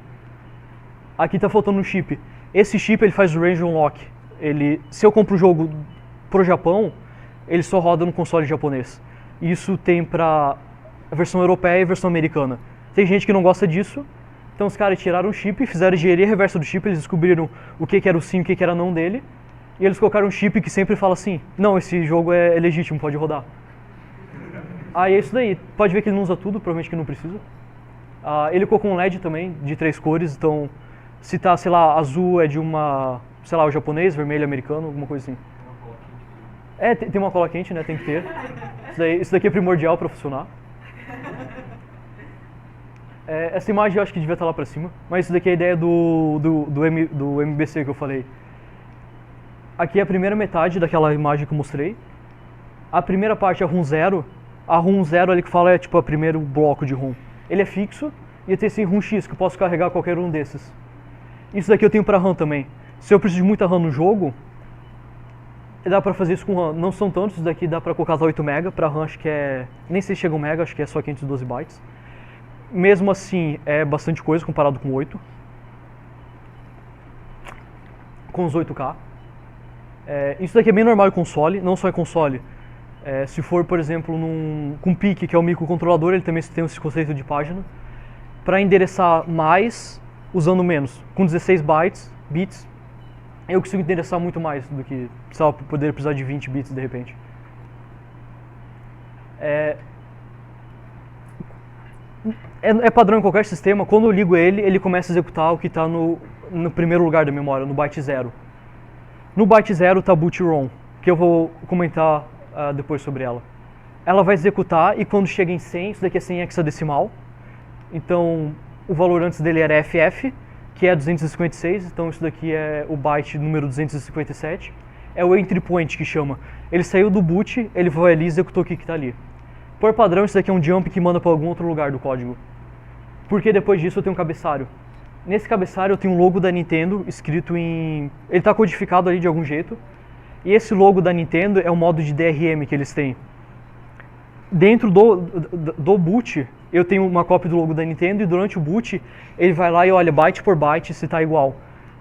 A: Aqui tá faltando um chip. Esse chip ele faz o Range Unlock. Se eu compro o jogo pro Japão, ele só roda no console japonês. Isso tem pra versão europeia e versão americana. Tem gente que não gosta disso, então os caras tiraram o chip, fizeram engenharia reversa do chip, eles descobriram o que era o sim e o que era não dele, e eles colocaram um chip que sempre fala assim, não, esse jogo é legítimo, pode rodar. Aí é isso daí, pode ver que ele não usa tudo, provavelmente que não precisa. Ele colocou um LED também, de 3 cores, então se tá, sei lá, azul é de sei lá, o japonês, vermelho americano, alguma coisa assim. Tem uma cola quente, né, tem que ter. Isso daqui é primordial pra funcionar. Essa imagem eu acho que devia estar lá pra cima, mas isso daqui é a ideia do MBC que eu falei. Aqui é a primeira metade daquela imagem que eu mostrei. A primeira parte é a ROM 0. A ROM 0 ali que fala é tipo o primeiro bloco de ROM. Ele é fixo e tem esse ROM X que eu posso carregar qualquer um desses. Isso daqui eu tenho pra RAM também. Se eu preciso de muita RAM no jogo, dá pra fazer isso com RAM. Não são tantos, isso daqui dá pra colocar 8 MB. Pra RAM acho que nem sei se chega 1 MB, acho que é só 512 bytes. Mesmo assim, é bastante coisa comparado com 8. Com os 8K. Isso daqui é bem normal em console, não só em console. Se for, por exemplo, com PIC, que é o microcontrolador, ele também tem esse conceito de página. Para endereçar mais, usando menos. Com 16 bits, eu consigo endereçar muito mais do que poder precisar de 20 bits de repente. É padrão em qualquer sistema, quando eu ligo ele começa a executar o que está no primeiro lugar da memória, no byte 0. No byte 0 está boot ROM, que eu vou comentar depois sobre ela. Ela vai executar e quando chega em 100, isso daqui é 100 hexadecimal. Então o valor antes dele era FF, que é 256, então isso daqui é o byte número 257. É o entry point que chama. Ele saiu do boot, ele vai ali e executou o que está ali. Por padrão, isso daqui é um jump que manda para algum outro lugar do código. Porque depois disso eu tenho um cabeçalho. Nesse cabeçalho eu tenho um logo da Nintendo escrito em... Ele está codificado ali de algum jeito. E esse logo da Nintendo é o modo de DRM que eles têm. Dentro do boot, eu tenho uma cópia do logo da Nintendo e durante o boot ele vai lá e olha byte por byte se está igual.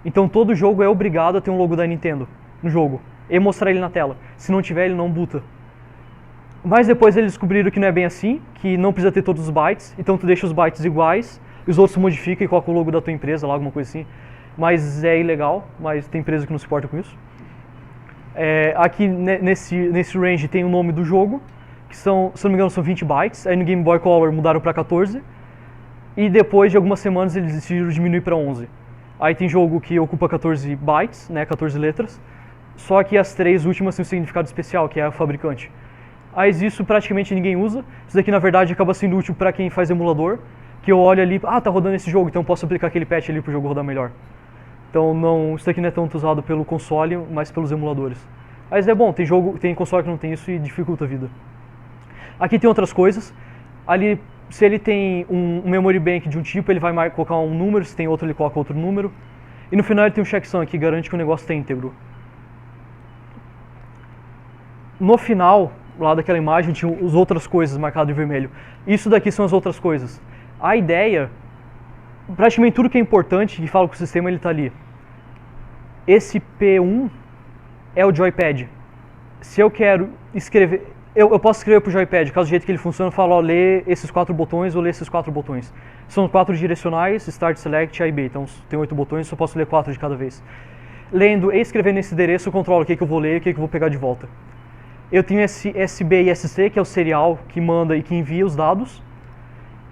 A: Então todo jogo é obrigado a ter um logo da Nintendo no jogo e mostrar ele na tela. Se não tiver, ele não boota. Mas depois eles descobriram que não é bem assim, que não precisa ter todos os bytes, então tu deixa os bytes iguais, os outros modifica e coloca o logo da tua empresa lá, alguma coisa assim. Mas é ilegal, mas tem empresa que não se importa com isso. Aqui nesse range tem o nome do jogo, que são, se não me engano, são 20 bytes. Aí no Game Boy Color mudaram para 14. E depois de algumas semanas eles decidiram diminuir para 11. Aí tem jogo que ocupa 14 bytes, né, 14 letras. Só que as 3 últimas têm um significado especial, que é a fabricante. Mas isso praticamente ninguém usa. Isso daqui na verdade acaba sendo útil para quem faz emulador. Que eu olho ali, tá rodando esse jogo, então posso aplicar aquele patch ali para o jogo rodar melhor. Então isso daqui não é tanto usado pelo console, mas pelos emuladores. Mas é bom, tem console que não tem isso e dificulta a vida. Aqui tem outras coisas. Ali, se ele tem um memory bank de um tipo, ele vai colocar um número, se tem outro ele coloca outro número. E no final ele tem um checksum que garante que o negócio está íntegro. No final, lá daquela imagem, tinha as outras coisas marcadas em vermelho. Isso daqui são as outras coisas. A ideia, praticamente tudo que é importante, que fala com o sistema, ele está ali. Esse P1 é o joypad. Se eu quero escrever... Eu posso escrever para o joypad, caso do jeito que ele funciona, eu falo, ó, lê esses 4 botões ou lê esses 4 botões. São 4 direcionais, Start, Select, A e B, então tem 8 botões, só posso ler 4 de cada vez. Lendo e escrevendo nesse endereço, eu controlo o que eu vou ler e o que eu vou pegar de volta. Eu tenho esse SB e SC, que é o serial que manda e que envia os dados.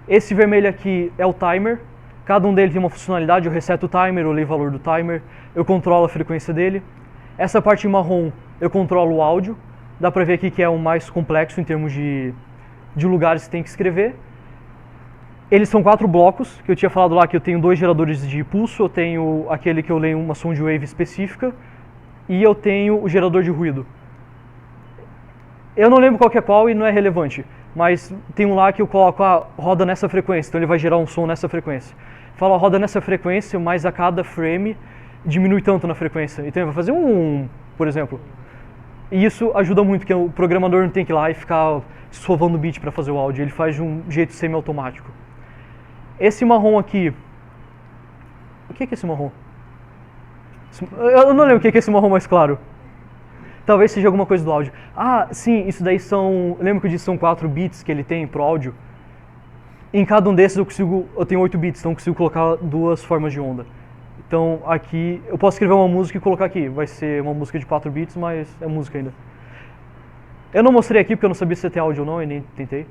A: Esse vermelho aqui é o timer. Cada um deles tem uma funcionalidade, eu reseto o timer, eu leio o valor do timer, eu controlo a frequência dele. Essa parte marrom, eu controlo o áudio. Dá pra ver aqui que é o mais complexo em termos de lugares que tem que escrever. Eles são 4 blocos, que eu tinha falado lá que eu tenho 2 geradores de pulso, eu tenho aquele que eu leio uma sound wave específica, e eu tenho o gerador de ruído. Eu não lembro qual que é qual e não é relevante, mas tem um lá que eu coloco a roda nessa frequência, então ele vai gerar um som nessa frequência. Falo roda nessa frequência, mas a cada frame diminui tanto na frequência. Então ele vai fazer por exemplo. E isso ajuda muito, porque o programador não tem que ir lá e ficar sovando o beat para fazer o áudio, ele faz de um jeito semi-automático. Esse marrom aqui... O que é esse marrom? Eu não lembro o que é esse marrom mais claro. Talvez seja alguma coisa do áudio. Ah, sim, isso daí são... Lembra que eu disse que são 4 bits que ele tem pro áudio? Em cada um desses eu tenho 8 bits, então eu consigo colocar 2 formas de onda. Então aqui, eu posso escrever uma música e colocar aqui. Vai ser uma música de 4 bits, mas é música ainda. Eu não mostrei aqui porque eu não sabia se ia ter áudio ou não, e nem tentei.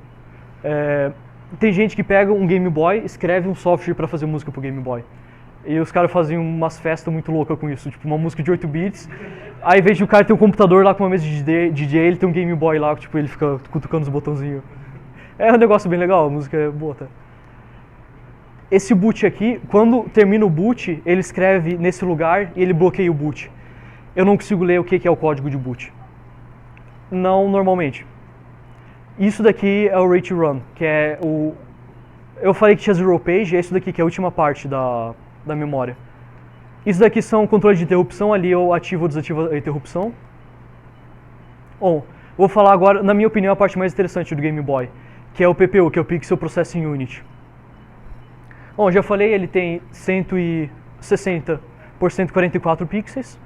A: Tem gente que pega um Game Boy, escreve um software para fazer música pro Game Boy. E os caras fazem umas festas muito loucas com isso, tipo uma música de 8 bits. Aí, ao invés de o cara ter um computador lá com uma mesa de DJ, ele tem um Game Boy lá, tipo, ele fica cutucando os botãozinhos. É um negócio bem legal, a música é boa, tá? Esse boot aqui, quando termina o boot, ele escreve nesse lugar e ele bloqueia o boot. Eu não consigo ler o que é o código de boot. Não normalmente. Isso daqui é o rate run, que é o... Eu falei que tinha zero page, é isso daqui que é a última parte da memória. Isso daqui são controles de interrupção, ali eu ativo ou desativo a interrupção. Bom, vou falar agora, na minha opinião, a parte mais interessante do Game Boy, que é o PPU, que é o Pixel Processing Unit. Bom, já falei, ele tem 160 por 144 pixels.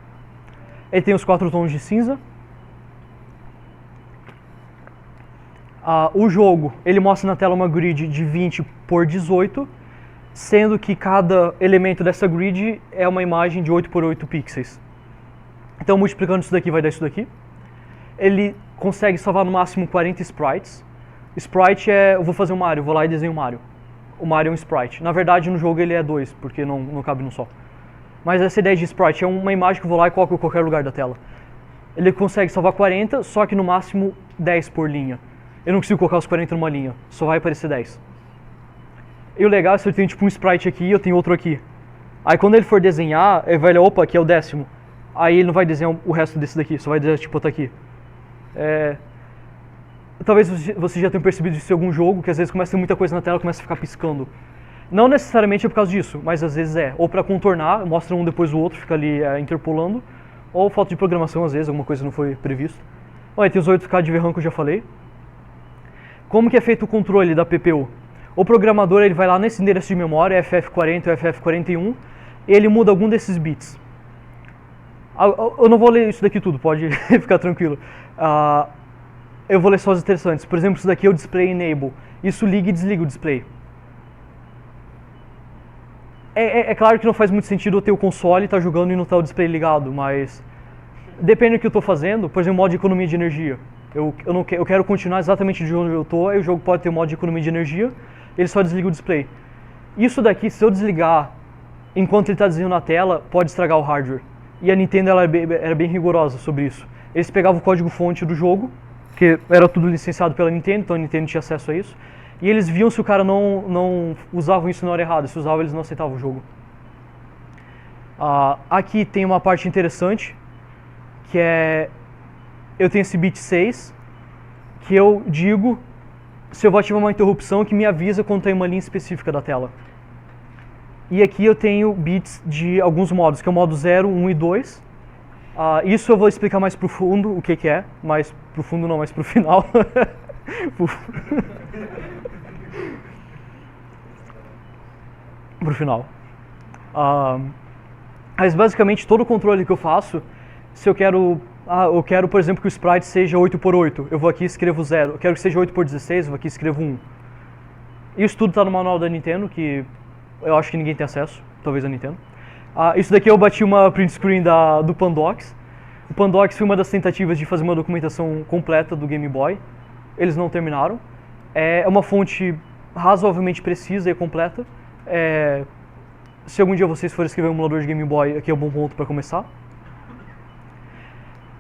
A: Ele tem os 4 tons de cinza. O jogo, ele mostra na tela uma grid de 20 por 18, sendo que cada elemento dessa grid é uma imagem de 8 por 8 pixels. Então, multiplicando isso daqui, vai dar isso daqui. Ele consegue salvar no máximo 40 sprites. Sprite é, eu vou fazer um Mario, vou lá e desenho um Mario. O Mario é um sprite. Na verdade, no jogo ele é 2, porque não cabe num só. Mas essa ideia de sprite é uma imagem que eu vou lá e coloco em qualquer lugar da tela. Ele consegue salvar 40, só que no máximo 10 por linha. Eu não consigo colocar os 40 numa linha, só vai aparecer 10. E o legal é se eu tenho tipo um sprite aqui e eu tenho outro aqui. Aí quando ele for desenhar, ele vai olhar, opa, aqui é o 10º. Aí ele não vai desenhar o resto desse daqui, só vai desenhar tipo outro aqui. Talvez você já tenha percebido isso em algum jogo, que às vezes começa a ter muita coisa na tela e começa a ficar piscando. Não necessariamente é por causa disso, mas às vezes é. Ou para contornar, mostra um depois do outro, fica ali interpolando. Ou falta de programação, às vezes, alguma coisa não foi previsto. Olha, tem os 8K de VRAM que eu já falei. Como que é feito o controle da PPU? O programador ele vai lá nesse endereço de memória, FF40 ou FF41, e ele muda algum desses bits. Eu não vou ler isso daqui tudo, pode ficar tranquilo. Eu vou ler só os interessantes. Por exemplo, isso daqui é o Display Enable. Isso liga e desliga o display. É claro que não faz muito sentido eu ter o console e estar jogando e não estar o display ligado, mas depende do que eu estou fazendo. Por exemplo, modo de economia de energia. Eu quero continuar exatamente de onde eu estou, aí o jogo pode ter um modo de economia de energia, ele só desliga o display. Isso daqui, se eu desligar enquanto ele está desenhando na tela, pode estragar o hardware. E a Nintendo ela era bem rigorosa sobre isso. Eles pegavam o código-fonte do jogo, que era tudo licenciado pela Nintendo, então a Nintendo tinha acesso a isso. E eles viam se o cara não usavam isso na hora errada, se usava eles não aceitavam o jogo. Aqui tem uma parte interessante, que é... Eu tenho esse bit 6, que eu digo se eu vou ativar uma interrupção que me avisa quando tem uma linha específica da tela. E aqui eu tenho bits de alguns modos, que é o modo 0, 1 e 2. Isso eu vou explicar mais pro fundo o que é, mais pro fundo não, mais pro final. Pro final. Mas basicamente todo o controle que eu faço, se eu quero eu quero, por exemplo, que o sprite seja 8x8. Eu vou aqui e escrevo 0. Eu quero que seja 8x16, eu vou aqui e escrevo 1. Isso tudo está no manual da Nintendo, que eu acho que ninguém tem acesso, talvez a Nintendo. Isso daqui eu bati uma print screen do Pandox. O Pandox foi uma das tentativas de fazer uma documentação completa do Game Boy. Eles não terminaram. É uma fonte razoavelmente precisa e completa. Se algum dia vocês forem escrever um emulador de Game Boy, aqui é um bom ponto para começar.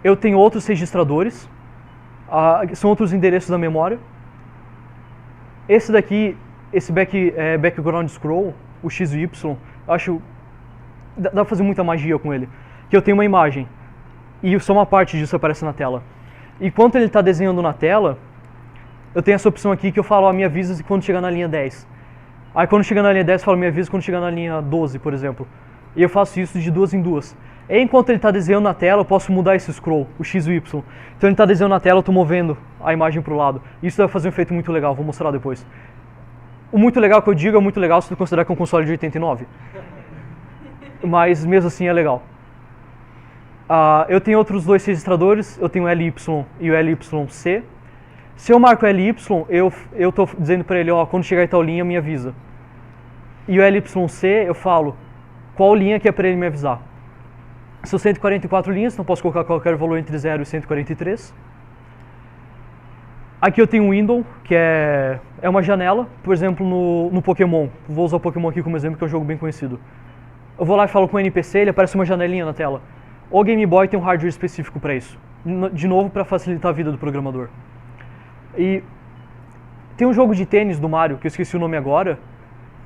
A: Eu tenho outros registradores. São outros endereços da memória. Esse daqui, esse background scroll, o X e Y, eu acho dá pra fazer muita magia com ele. Que eu tenho uma imagem e só uma parte disso aparece na tela. Enquanto ele está desenhando na tela, eu tenho essa opção aqui que eu falo, me avisa quando chegar na linha 10. Aí quando chegar na linha 10, eu falo, me avisa quando chegar na linha 12, por exemplo. E eu faço isso de duas em duas. E enquanto ele está desenhando na tela, eu posso mudar esse scroll, o X e o Y. Então ele está desenhando na tela, eu estou movendo a imagem para o lado. Isso vai fazer um efeito muito legal, vou mostrar depois. O muito legal que eu digo é muito legal se tu considerar que é um console de 89. Mas mesmo assim é legal. Eu tenho outros dois registradores, eu tenho o LY e o LYC. Se eu marco o LY, eu estou dizendo para ele, quando chegar em tal linha, me avisa. E o LYC, eu falo qual linha que é para ele me avisar. São 144 linhas, então posso colocar qualquer valor entre 0 e 143. Aqui eu tenho um window, que é uma janela, por exemplo, no Pokémon. Vou usar o Pokémon aqui como exemplo, que é um jogo bem conhecido. Eu vou lá e falo com o NPC, ele aparece uma janelinha na tela. O Game Boy tem um hardware específico para isso. De novo, para facilitar a vida do programador. E tem um jogo de tênis do Mario, que eu esqueci o nome agora,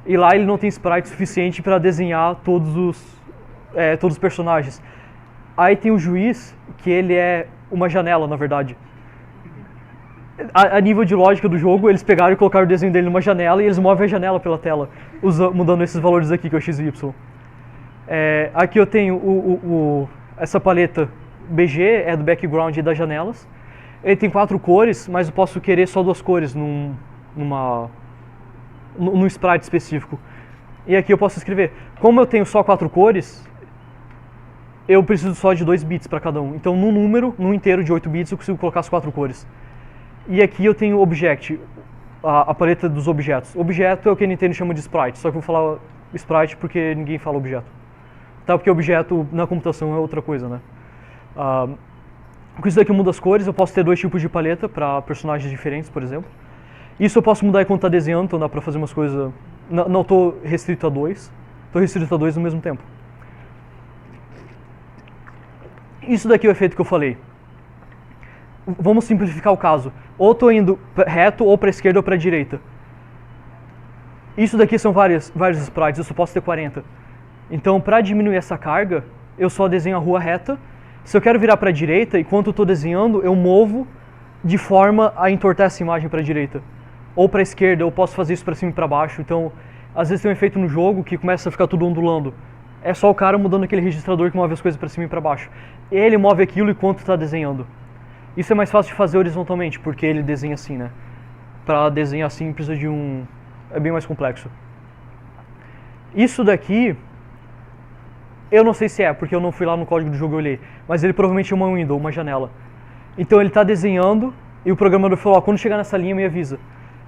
A: e lá ele não tem sprite suficiente para desenhar todos os personagens. Aí tem o juiz, que ele é uma janela, na verdade. A nível de lógica do jogo, eles pegaram e colocaram o desenho dele numa janela e eles movem a janela pela tela, mudando esses valores aqui, que é o X e Y. Aqui eu tenho essa paleta BG, é do background e das janelas. Ele tem 4 cores, mas eu posso querer só 2 cores num sprite específico. E aqui eu posso escrever. Como eu tenho só 4 cores, eu preciso só de 2 bits para cada um. Então, num número, num inteiro de 8 bits, eu consigo colocar as 4 cores. E aqui eu tenho Object, a paleta dos objetos. Objeto é o que a Nintendo chama de sprite, só que eu vou falar sprite porque ninguém fala objeto. Tá, porque objeto na computação é outra coisa, né? Com isso daqui eu mudo as cores, eu posso ter 2 tipos de paleta para personagens diferentes, por exemplo. Isso eu posso mudar enquanto está desenhando, então dá para fazer umas coisas... Não estou restrito a 2, estou restrito a 2 ao mesmo tempo. Isso daqui é o efeito que eu falei. Vamos simplificar o caso. Ou estou indo reto, ou para a esquerda, ou para a direita. Isso daqui são vários sprites, eu só posso ter 40. Então, para diminuir essa carga, eu só desenho a rua reta. Se eu quero virar para a direita, enquanto eu estou desenhando, eu movo de forma a entortar essa imagem para a direita. Ou para a esquerda, eu posso fazer isso para cima e para baixo. Então, às vezes tem um efeito no jogo que começa a ficar tudo ondulando. É só o cara mudando aquele registrador que move as coisas para cima e para baixo. Ele move aquilo enquanto está desenhando. Isso é mais fácil de fazer horizontalmente, porque ele desenha assim, né? Para desenhar assim precisa de é bem mais complexo. Isso daqui, eu não sei se porque eu não fui lá no código do jogo e olhei, mas ele provavelmente é uma window, uma janela. Então ele está desenhando e o programador falou, quando chegar nessa linha me avisa.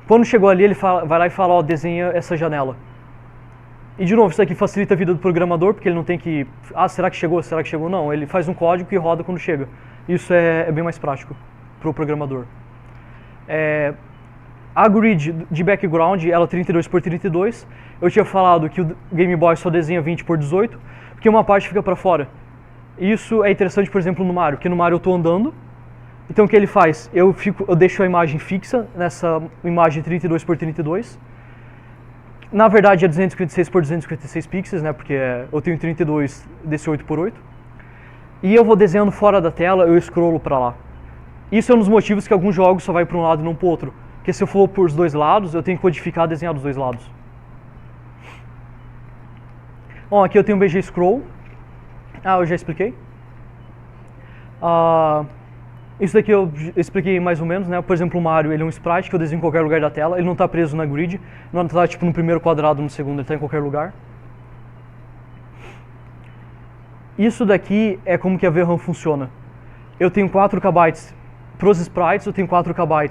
A: Quando chegou ali, ele vai lá e fala, desenha essa janela. E de novo, isso aqui facilita a vida do programador, porque ele não tem que... será que chegou? Será que chegou? Não, ele faz um código e roda quando chega. Isso é bem mais prático para o programador. A grid de background, ela é 32x32. Eu tinha falado que o Game Boy só desenha 20x18, porque uma parte fica para fora. Isso é interessante, por exemplo, no Mario, porque no Mario eu estou andando. Então o que ele faz? Eu deixo a imagem fixa nessa imagem 32x32. Na verdade é 256x256 pixels, né? Porque eu tenho 32 desse 8x8. E eu vou desenhando fora da tela, eu scrollo para lá. Isso é um dos motivos que alguns jogos só vai para um lado e não para o outro. Porque se eu for por os dois lados, eu tenho que codificar e desenhar dos dois lados. Bom, aqui eu tenho um BG Scroll. Eu já expliquei. Isso daqui eu expliquei mais ou menos, né? Por exemplo, o Mario, ele é um sprite que eu desenho em qualquer lugar da tela. Ele não está preso na grid, não está tipo no primeiro quadrado, no segundo, ele está em qualquer lugar. Isso daqui é como que a VRAM funciona. eu tenho 4 KB para os sprites, eu tenho 4 KB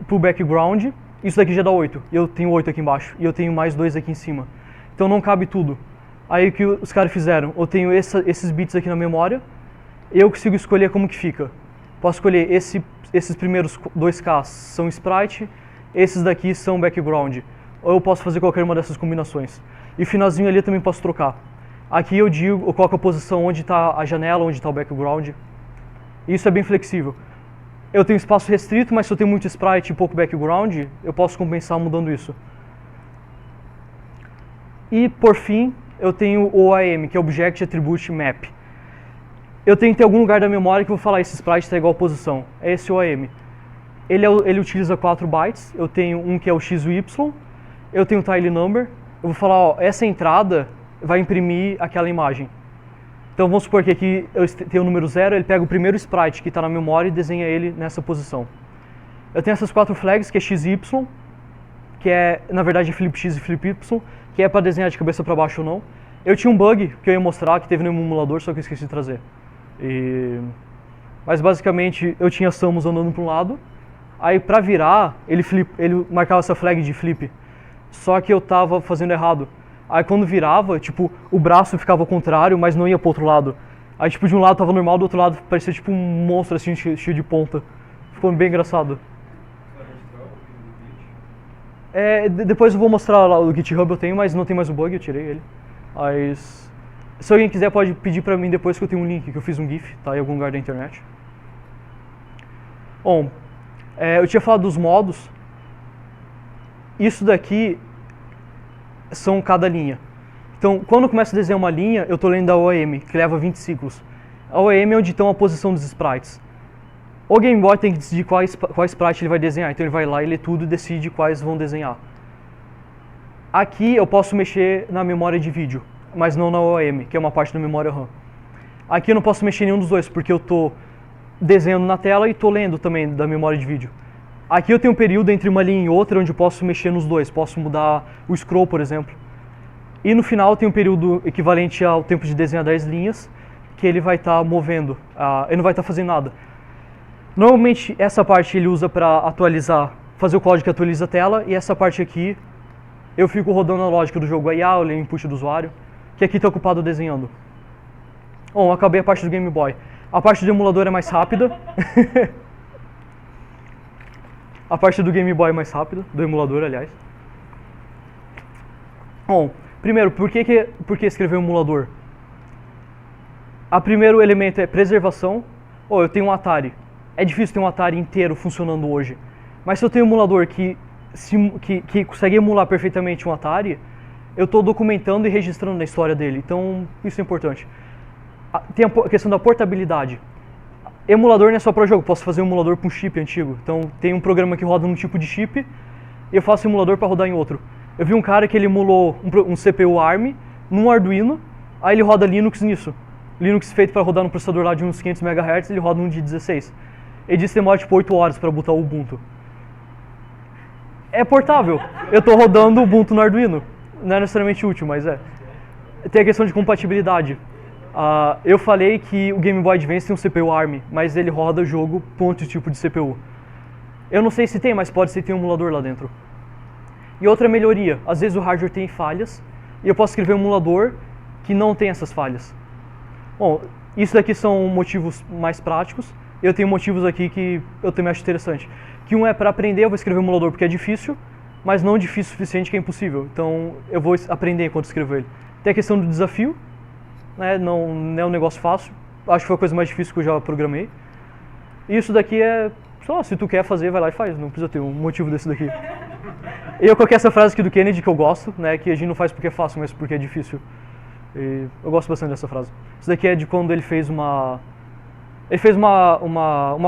A: para o background, isso daqui já dá 8, e eu tenho 8 aqui embaixo, e eu tenho mais 2 aqui em cima. Então não cabe tudo. Aí o que os caras fizeram? Eu tenho esses bits aqui na memória, eu consigo escolher como que fica. Posso escolher esses primeiros 2K são sprite, esses daqui são background. Ou eu posso fazer qualquer uma dessas combinações. E o finalzinho ali eu também posso trocar. Aqui eu coloco a posição onde está a janela, onde está o background. Isso é bem flexível. Eu tenho espaço restrito, mas se eu tenho muito sprite e pouco background, eu posso compensar mudando isso. E por fim, eu tenho o OAM, que é Object Attribute Map. Eu tenho que ter algum lugar da memória que eu vou falar, esse sprite está igual a posição. É esse OAM. Ele utiliza 4 bytes, eu tenho um que é o X e o Y, eu tenho o tile number, eu vou falar, ó, essa entrada vai imprimir aquela imagem. Então vamos supor que aqui eu tenho o número 0, ele pega o primeiro sprite que está na memória e desenha ele nessa posição. Eu tenho essas 4 flags, que é X e Y, que é, na verdade, flip X e flip Y, que é para desenhar de cabeça para baixo ou não. Eu tinha um bug que eu ia mostrar, que teve no emulador, só que eu esqueci de trazer. Mas basicamente eu tinha Samus andando para um lado, aí para virar ele marcava essa flag de flip, só que eu tava fazendo errado. Aí quando virava, tipo, o braço ficava ao contrário, mas não ia pro outro lado. Aí tipo, de um lado tava normal, do outro lado parecia tipo um monstro assim, cheio de ponta. Ficou bem engraçado. Depois eu vou mostrar lá o GitHub eu tenho, mas não tem mais o bug, eu tirei ele. Mas se alguém quiser pode pedir pra mim depois que eu tenho um link, que eu fiz um GIF, tá em algum lugar da internet. Bom, eu tinha falado dos modos. Isso daqui são cada linha. Então, quando eu começo a desenhar uma linha, eu estou lendo a OAM, que leva 20 ciclos. A OAM é onde estão a posição dos sprites. O Game Boy tem que decidir qual sprite ele vai desenhar, então ele vai lá e lê tudo e decide quais vão desenhar. Aqui eu posso mexer na memória de vídeo, mas não na OAM, que é uma parte da memória RAM. Aqui eu não posso mexer em nenhum dos dois, porque eu estou desenhando na tela e estou lendo também da memória de vídeo. Aqui eu tenho um período entre uma linha e outra onde eu posso mexer nos dois, posso mudar o scroll, por exemplo. E no final tem um período equivalente ao tempo de desenhar 10 linhas, que ele vai estar movendo, ele não vai estar fazendo nada. Normalmente essa parte ele usa para atualizar, fazer o código que atualiza a tela, e essa parte aqui eu fico rodando a lógica do jogo IA, o input do usuário, que aqui está ocupado desenhando. Bom, acabei a parte do Game Boy. A parte do emulador é mais rápida. A parte do Game Boy é mais rápida, do emulador, aliás. Bom, primeiro, por que escrever um emulador? O primeiro elemento é preservação. Eu tenho um Atari. É difícil ter um Atari inteiro funcionando hoje. Mas se eu tenho um emulador que consegue emular perfeitamente um Atari, eu estou documentando e registrando a história dele. Então, isso é importante. Tem a questão da portabilidade. Emulador não é só para jogo, posso fazer um emulador para um chip antigo. Então tem um programa que roda num tipo de chip e eu faço emulador para rodar em outro. Eu vi um cara que ele emulou um CPU ARM num Arduino, aí ele roda Linux nisso. Linux feito para rodar num processador lá de uns 500 MHz, ele roda num de 16. Ele disse que demora tipo 8 horas para botar o Ubuntu. É portável. Eu estou rodando o Ubuntu no Arduino. Não é necessariamente útil, mas é. Tem a questão de compatibilidade. Eu falei que o Game Boy Advance tem um CPU ARM, mas ele roda jogo com outro tipo de CPU. Eu não sei se tem, mas pode ser que tenha um emulador lá dentro. E outra melhoria, às vezes o hardware tem falhas, e eu posso escrever um emulador que não tem essas falhas. Bom, isso daqui são motivos mais práticos, eu tenho motivos aqui que eu também acho interessante. Que um é para aprender, eu vou escrever um emulador porque é difícil, mas não difícil o suficiente que é impossível. Então eu vou aprender enquanto escrevo ele. Tem a questão do desafio, não é um negócio fácil, acho que foi a coisa mais difícil que eu já programei. E isso daqui é, só se tu quer fazer, vai lá e faz, não precisa ter um motivo desse daqui. E eu coloquei essa frase aqui do Kennedy que eu gosto, que a gente não faz porque é fácil, mas porque é difícil. E eu gosto bastante dessa frase. Isso daqui é de quando ele fez uma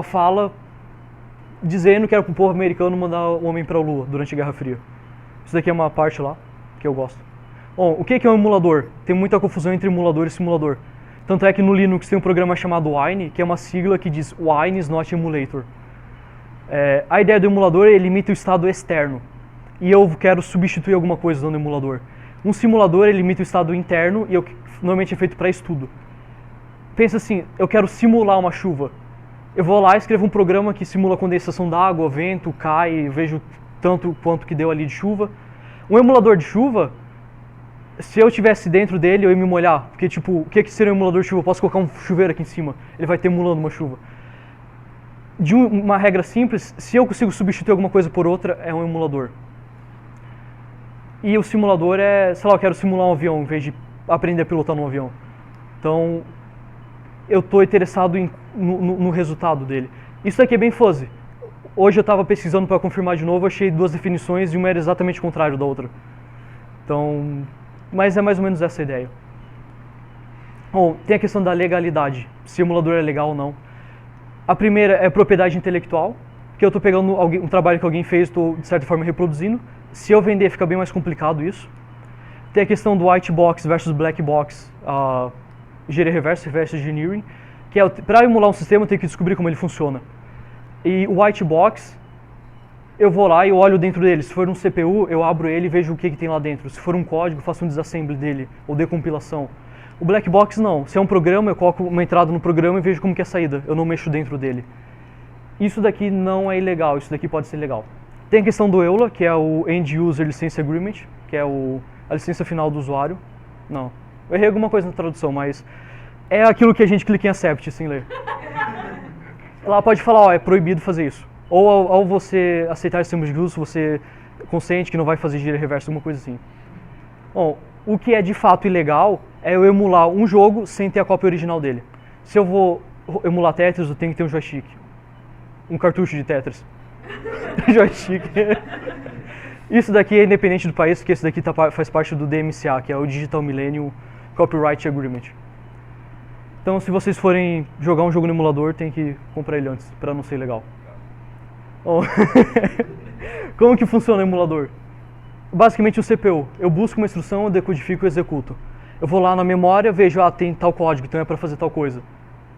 A: fala dizendo que era para o povo americano mandar o homem para a Lua durante a Guerra Fria. Isso daqui é uma parte lá que eu gosto. Bom, o que é um emulador? Tem muita confusão entre emulador e simulador. Tanto é que no Linux tem um programa chamado Wine, que é uma sigla que diz Wine is not emulator. A ideia do emulador é ele limita o estado externo. E eu quero substituir alguma coisa usando o emulador. Um simulador ele limita o estado interno e normalmente é feito para estudo. pensa assim, eu quero simular uma chuva. Eu vou lá e escrevo um programa que simula a condensação d'água, vento, cai, vejo tanto quanto que deu ali de chuva. Um emulador de chuva, se eu estivesse dentro dele, eu ia me molhar. Porque, tipo, o que seria um emulador de chuva? Eu posso colocar um chuveiro aqui em cima, ele vai ter emulando uma chuva. De uma regra simples, se eu consigo substituir alguma coisa por outra, é um emulador. E o simulador é, sei lá, eu quero simular um avião em vez de aprender a pilotar num avião. Então, eu estou interessado no resultado dele. Isso daqui é bem fuzzy. Hoje eu estava pesquisando para confirmar de novo, achei duas definições e uma era exatamente o contrário da outra. Então, mas é mais ou menos essa a ideia. Bom, tem a questão da legalidade, se o emulador é legal ou não. A primeira é propriedade intelectual, que eu estou pegando um trabalho que alguém fez, estou de certa forma reproduzindo. Se eu vender fica bem mais complicado isso. Tem a questão do white box versus black box, engenharia reversa e reverse engineering, que é para emular um sistema eu tenho que descobrir como ele funciona. E o white box, eu vou lá e eu olho dentro dele. Se for um CPU, eu abro ele e vejo o que tem lá dentro. Se for um código, faço um disassembly dele, ou decompilação. O black box não. Se é um programa, eu coloco uma entrada no programa e vejo como que é a saída. Eu não mexo dentro dele. Isso daqui não é ilegal, isso daqui pode ser legal. Tem a questão do EULA, que é o End User License Agreement, que é a licença final do usuário. Não, eu errei alguma coisa na tradução, mas é aquilo que a gente clica em Accept sem ler. Lá pode falar, ó, é proibido fazer isso. Ou ao você aceitar esse termo de uso, você consente que não vai fazer engenharia reversa, alguma coisa assim. Bom, o que é de fato ilegal é eu emular um jogo sem ter a cópia original dele. Se eu vou emular Tetris, eu tenho que ter um joystick. Um cartucho de Tetris. Joystick. Isso daqui é independente do país, porque esse daqui faz parte do DMCA, que é o Digital Millennium Copyright Agreement. Então, se vocês forem jogar um jogo no emulador, tem que comprar ele antes, para não ser ilegal. Bom, como que funciona o emulador? Basicamente o CPU. Eu busco uma instrução, eu decodifico e executo. Eu vou lá na memória, vejo, tem tal código, então é para fazer tal coisa.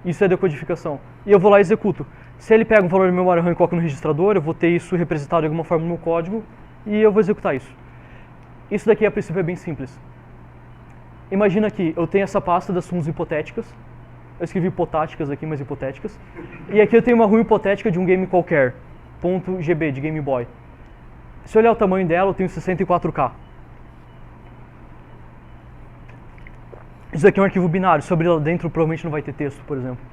A: Isso é decodificação. E eu vou lá e executo. Se ele pega um valor de memória RAM e coloca no registrador, eu vou ter isso representado de alguma forma no código e eu vou executar isso. Isso daqui, a princípio, é bem simples. Imagina que eu tenho essa pasta das ROMs hipotéticas. Eu escrevi hipotáticas aqui, mas hipotéticas. E aqui eu tenho uma ROM hipotética de um game qualquer, .gb, de Game Boy. Se eu olhar o tamanho dela, eu tenho 64K. Isso daqui é um arquivo binário, se eu abrir lá dentro provavelmente não vai ter texto, por exemplo.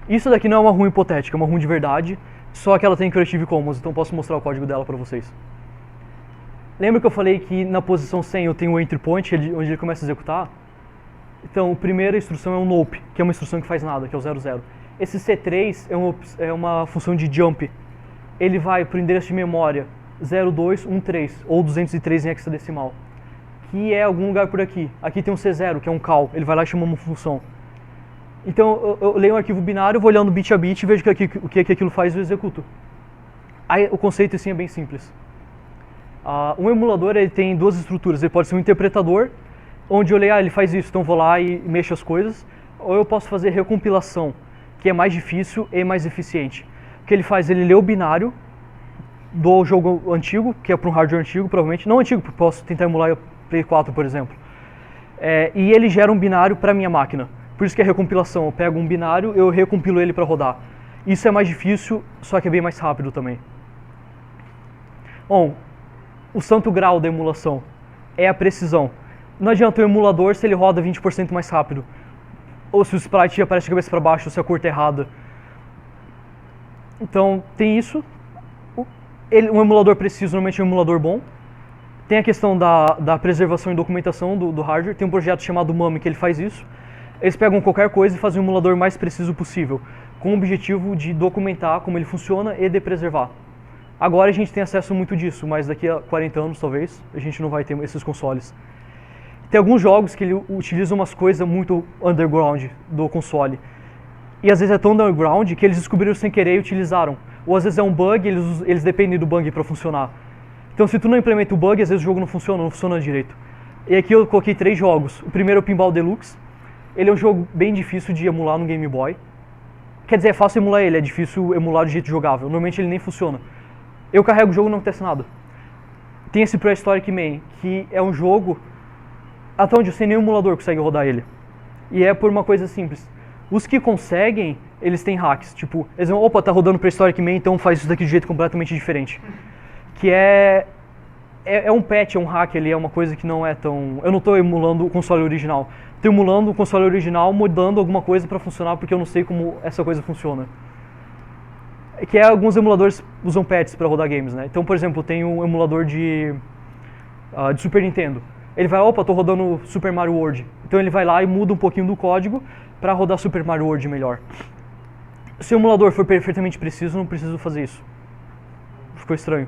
A: Isso daqui não é uma ROM hipotética, é uma ROM de verdade, só que ela tem Creative Commons, então posso mostrar o código dela para vocês. Lembra que eu falei que na posição 100 eu tenho o entry point, onde ele começa a executar? Então, a primeira instrução é um nope, que é uma instrução que faz nada, que é o 00. Esse C3 é uma função de jump. Ele vai para o endereço de memória 0213, ou 203 em hexadecimal, que é algum lugar por aqui. Aqui tem um C0, que é um call, ele vai lá e chama uma função. Então, eu leio um arquivo binário, vou olhando bit a bit, vejo o que aquilo faz e eu executo. Aí, o conceito assim é bem simples. Um emulador ele tem duas estruturas. Ele pode ser um interpretador, onde eu leio, ele faz isso, então vou lá e mexo as coisas. Ou eu posso fazer recompilação, que é mais difícil e mais eficiente. O que ele faz? Ele lê o binário do jogo antigo, que é para um hardware antigo, provavelmente. Não antigo, porque posso tentar emular o Play 4, por exemplo. E ele gera um binário para a minha máquina. Por isso que é recompilação. Eu pego um binário, eu recompilo ele para rodar. Isso é mais difícil, só que é bem mais rápido também. Bom, o santo grau da emulação é a precisão. Não adianta o emulador se ele roda 20% mais rápido. Ou se o sprite aparece de cabeça para baixo, ou se a cor está errada. Então, tem isso. Um emulador preciso, normalmente é um emulador bom. Tem a questão da preservação e documentação do hardware. Tem um projeto chamado Mummy que ele faz isso. Eles pegam qualquer coisa e fazem o emulador mais preciso possível, com o objetivo de documentar como ele funciona e de preservar. Agora a gente tem acesso muito disso, mas daqui a 40 anos, talvez, a gente não vai ter esses consoles. Tem alguns jogos que ele utiliza umas coisas muito underground do console. E às vezes é tão underground que eles descobriram sem querer e utilizaram. Ou às vezes é um bug, eles dependem do bug para funcionar. Então se tu não implementa o bug, às vezes o jogo não funciona direito. E aqui eu coloquei 3 jogos. O primeiro é o Pinball Deluxe. Ele é um jogo bem difícil de emular no Game Boy. Quer dizer, é fácil emular ele, é difícil emular de jeito jogável. Normalmente ele nem funciona. Eu carrego o jogo e não acontece nada. Tem esse Prehistoric Man, que é um jogo, até onde eu sei, nenhum emulador consegue rodar ele. E é por uma coisa simples. Os que conseguem, eles têm hacks. Tipo, eles vão, opa, tá rodando Prehistoric Man, então faz isso daqui de um jeito completamente diferente. Que é um patch, é um hack ali, é uma coisa que não é tão... Eu não estou emulando o console original. Estou emulando o console original, mudando alguma coisa para funcionar, porque eu não sei como essa coisa funciona. Que é, alguns emuladores usam patches para rodar games, né? Então, por exemplo, tem um emulador de Super Nintendo. Ele vai, opa, estou rodando Super Mario World. Então ele vai lá e muda um pouquinho do código para rodar Super Mario World melhor. Se o emulador for perfeitamente preciso, não preciso fazer isso. Ficou estranho.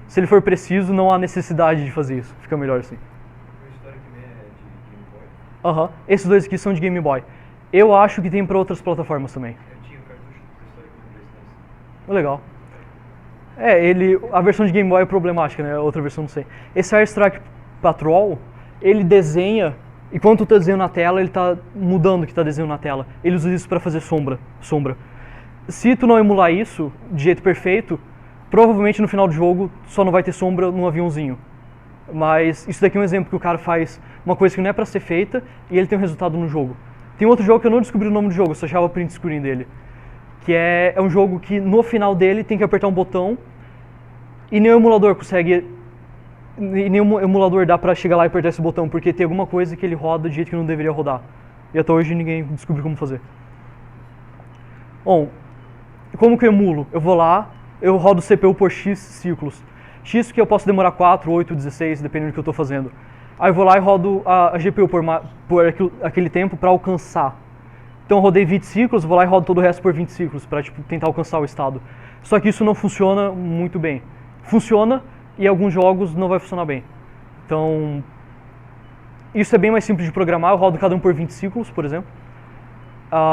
A: Se ele for preciso, não há necessidade de fazer isso. Fica melhor assim.
C: O Historic Man é de Game Boy?
A: Aham. Esses dois aqui são de Game Boy. Eu acho que tem para outras plataformas também.
C: Eu tinha o cartucho do Historic Man no PlayStation.
A: Legal. A versão de Game Boy é problemática, né? A outra versão não sei. Esse Airstrike Patrol, ele desenha, enquanto tu tá desenhando na tela, ele tá mudando o que tá desenhando na tela. Ele usa isso para fazer sombra. Se tu não emular isso de jeito perfeito, provavelmente no final do jogo só não vai ter sombra num aviãozinho. Mas isso daqui é um exemplo que o cara faz uma coisa que não é pra ser feita e ele tem um resultado no jogo. Tem outro jogo que eu não descobri o nome do jogo, eu só achava o print screen dele. Que é um jogo que no final dele tem que apertar um botão e nenhum emulador consegue... E nenhum emulador dá pra chegar lá e apertar esse botão, porque tem alguma coisa que ele roda de jeito que não deveria rodar. E até hoje ninguém descobriu como fazer. Bom, como que eu emulo? Eu vou lá, eu rodo o CPU por X ciclos. X que eu posso demorar 4, 8, 16, dependendo do que eu estou fazendo. Aí eu vou lá e rodo a GPU por aquele tempo para alcançar. Então eu rodei 20 ciclos, vou lá e rodo todo o resto por 20 ciclos, para tentar alcançar o estado. Só que isso não funciona muito bem. Funciona, e em alguns jogos não vai funcionar bem. Então, isso é bem mais simples de programar, eu rodo cada um por 20 ciclos, por exemplo.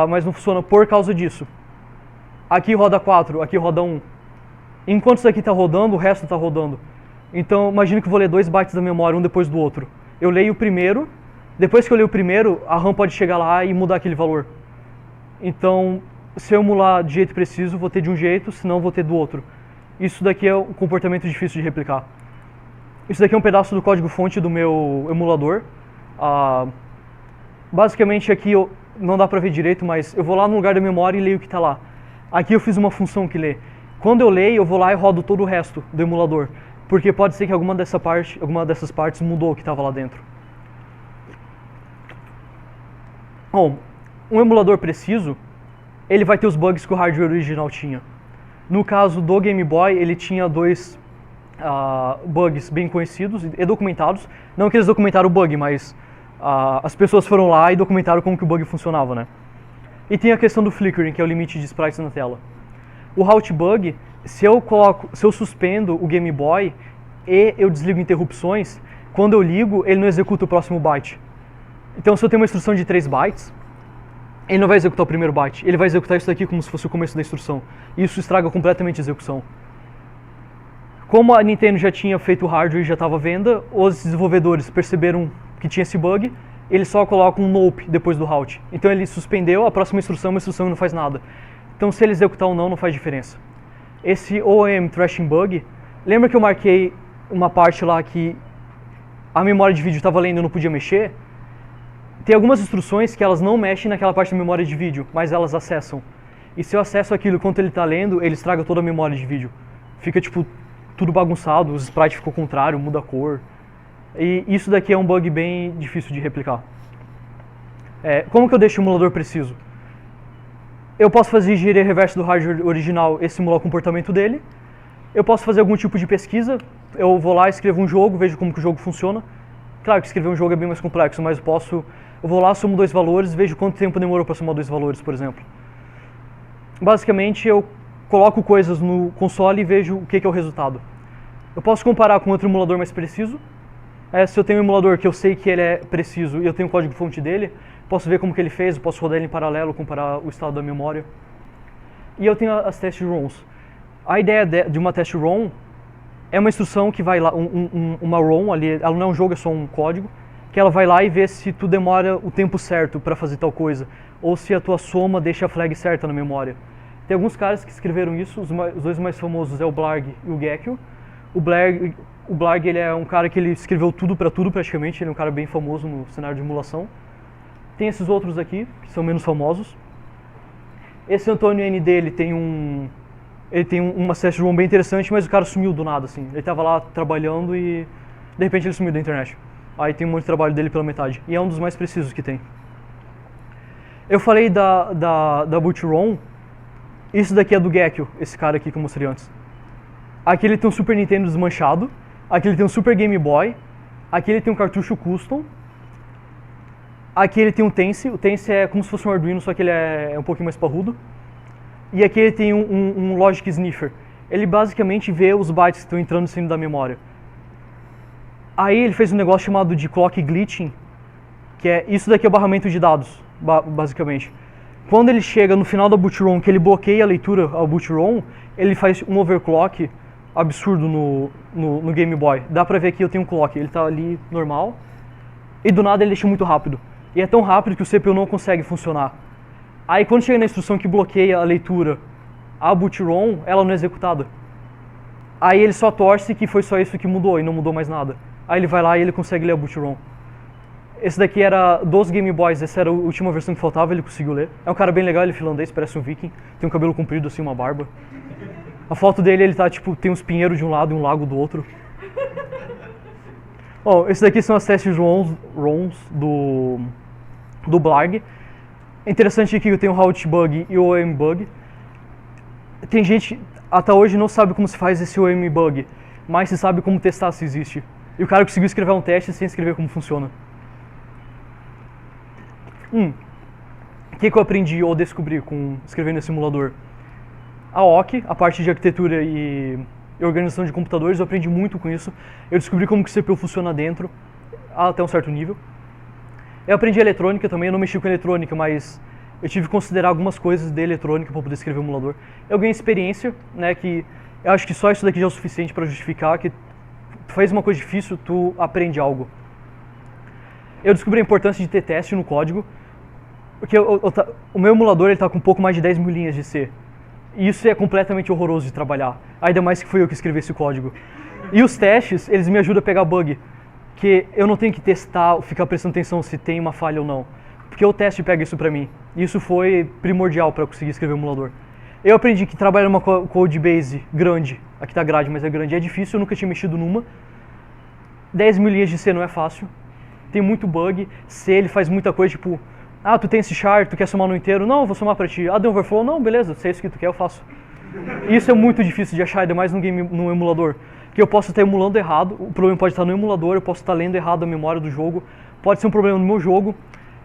A: Mas não funciona por causa disso. Aqui roda 4, aqui roda 1. Enquanto isso aqui está rodando, o resto está rodando. Então, imagina que eu vou ler 2 bytes da memória, um depois do outro. Eu leio o primeiro, depois que eu leio o primeiro, a RAM pode chegar lá e mudar aquele valor. Então, se eu emular de jeito preciso, vou ter de um jeito, senão vou ter do outro. Isso daqui é um comportamento difícil de replicar. Isso daqui é um pedaço do código-fonte do meu emulador. Basicamente aqui não dá pra ver direito, mas eu vou lá no lugar da memória e leio o que está lá. Aqui eu fiz uma função que lê. Quando eu leio, eu vou lá e rodo todo o resto do emulador. Porque pode ser que alguma dessas partes mudou o que estava lá dentro. Bom, um emulador preciso, ele vai ter os bugs que o hardware original tinha. No caso do Game Boy, ele tinha 2 bugs bem conhecidos e documentados. Não que eles documentaram o bug, mas as pessoas foram lá e documentaram como que o bug funcionava, né? E tem a questão do flickering, que é o limite de sprites na tela. O Halt Bug, se eu suspendo o Game Boy e eu desligo interrupções, quando eu ligo, ele não executa o próximo byte. Então, se eu tenho uma instrução de 3 bytes, ele não vai executar o primeiro byte, ele vai executar isso daqui como se fosse o começo da instrução. E isso estraga completamente a execução. Como a Nintendo já tinha feito o hardware e já estava à venda, os desenvolvedores perceberam que tinha esse bug, eles só colocam um nope depois do halt. Então ele suspendeu a próxima instrução, uma instrução não faz nada. Então se ele executar ou não faz diferença. Esse OM Thrashing Bug, lembra que eu marquei uma parte lá que a memória de vídeo estava lendo e eu não podia mexer? Tem algumas instruções que elas não mexem naquela parte da memória de vídeo, mas elas acessam. E se eu acesso aquilo enquanto ele está lendo, ele estraga toda a memória de vídeo. Fica tipo tudo bagunçado, os sprites ficam ao contrário, muda a cor. E isso daqui é um bug bem difícil de replicar. Como que eu deixo o emulador preciso? Eu posso fazer engenharia reversa do hardware original e simular o comportamento dele. Eu posso fazer algum tipo de pesquisa. Eu vou lá, escrevo um jogo, vejo como que o jogo funciona. Claro que escrever um jogo é bem mais complexo, mas eu vou lá, somo 2 valores, vejo quanto tempo demorou para somar 2 valores, por exemplo. Basicamente, eu coloco coisas no console e vejo o que é o resultado. Eu posso comparar com outro emulador mais preciso. Se eu tenho um emulador que eu sei que ele é preciso e eu tenho o código-fonte dele, posso ver como que ele fez, posso rodar ele em paralelo, comparar o estado da memória. E eu tenho as test ROMs. A ideia de uma test ROM é uma instrução que vai lá, uma ROM ali, ela não é um jogo, é só um código, que ela vai lá e vê se tu demora o tempo certo para fazer tal coisa, ou se a tua soma deixa a flag certa na memória. Tem alguns caras que escreveram isso, os 2 mais famosos é o Blarg e o Gekko. O Blarg ele é um cara que ele escreveu tudo pra tudo praticamente, ele é um cara bem famoso no cenário de emulação. Tem esses outros aqui, que são menos famosos. Esse Antônio ND, ele tem uma session ROM bem interessante, mas o cara sumiu do nada, assim. Ele tava lá trabalhando e de repente ele sumiu da internet. Aí tem um monte de trabalho dele pela metade. E é um dos mais precisos que tem. Eu falei da boot ROM. Isso daqui é do Gekko, esse cara aqui que eu mostrei antes. Aqui ele tem um Super Nintendo desmanchado. Aqui ele tem um Super Game Boy. Aqui ele tem um cartucho custom. Aqui ele tem um Tense. O Tense é como se fosse um Arduino, só que ele é um pouquinho mais parrudo. E aqui ele tem um Logic Sniffer. Ele basicamente vê os bytes que estão entrando saindo da memória. Aí ele fez um negócio chamado de Clock Glitching, que é isso daqui é o barramento de dados, basicamente. Quando ele chega no final da boot ROM, que ele bloqueia a leitura ao boot ROM, ele faz um overclock absurdo no Game Boy. Dá pra ver aqui, eu tenho um clock, ele tá ali normal, e do nada ele deixa muito rápido. E é tão rápido que o CPU não consegue funcionar. Aí quando chega na instrução que bloqueia a leitura a boot ROM, ela não é executada. Aí ele só torce que foi só isso que mudou e não mudou mais nada. Aí ele vai lá e ele consegue ler a boot ROM. Esse daqui era dos Game Boys, essa era a última versão que faltava, ele conseguiu ler. É um cara bem legal, ele é finlandês, parece um viking, tem um cabelo comprido assim, uma barba. A foto dele, ele tá tipo, tem uns pinheiros de um lado e um lago do outro. Bom, esses daqui são as testes ROMs do Blarg. É interessante aqui que eu tenho o Halt Bug e o OM Bug. Tem gente, até hoje, não sabe como se faz esse OM Bug, mas se sabe como testar se existe. E o cara conseguiu escrever um teste sem escrever como funciona. O que eu aprendi ou descobri com escrevendo esse simulador? A OC, a parte de arquitetura e organização de computadores, eu aprendi muito com isso. Eu descobri como que o CPU funciona dentro, até um certo nível. Eu aprendi eletrônica também, eu não mexi com eletrônica, mas eu tive que considerar algumas coisas de eletrônica para poder escrever o emulador. Eu ganhei experiência, né, que eu acho que só isso daqui já é o suficiente para justificar que tu faz uma coisa difícil, tu aprende algo. Eu descobri a importância de ter teste no código, porque o meu emulador ele tá com um pouco mais de 10 mil linhas de C. E isso é completamente horroroso de trabalhar, ainda mais que fui eu que escrevi esse código. E os testes, eles me ajudam a pegar bug, que eu não tenho que testar, ficar prestando atenção se tem uma falha ou não, porque o teste pega isso pra mim. E isso foi primordial para eu conseguir escrever o emulador. Eu aprendi que trabalhar numa codebase grande, aqui tá grade, mas é grande, é difícil, eu nunca tinha mexido numa. 10 mil linhas de C não é fácil, tem muito bug, C ele faz muita coisa, tipo, ah, tu tem esse char, tu quer somar no inteiro? Não, eu vou somar pra ti. Ah, deu overflow? Não, beleza, se é isso que tu quer, eu faço. Isso é muito difícil de achar, ainda mais no emulador. Que eu posso estar emulando errado, o problema pode estar no emulador, eu posso estar lendo errado a memória do jogo, pode ser um problema no meu jogo.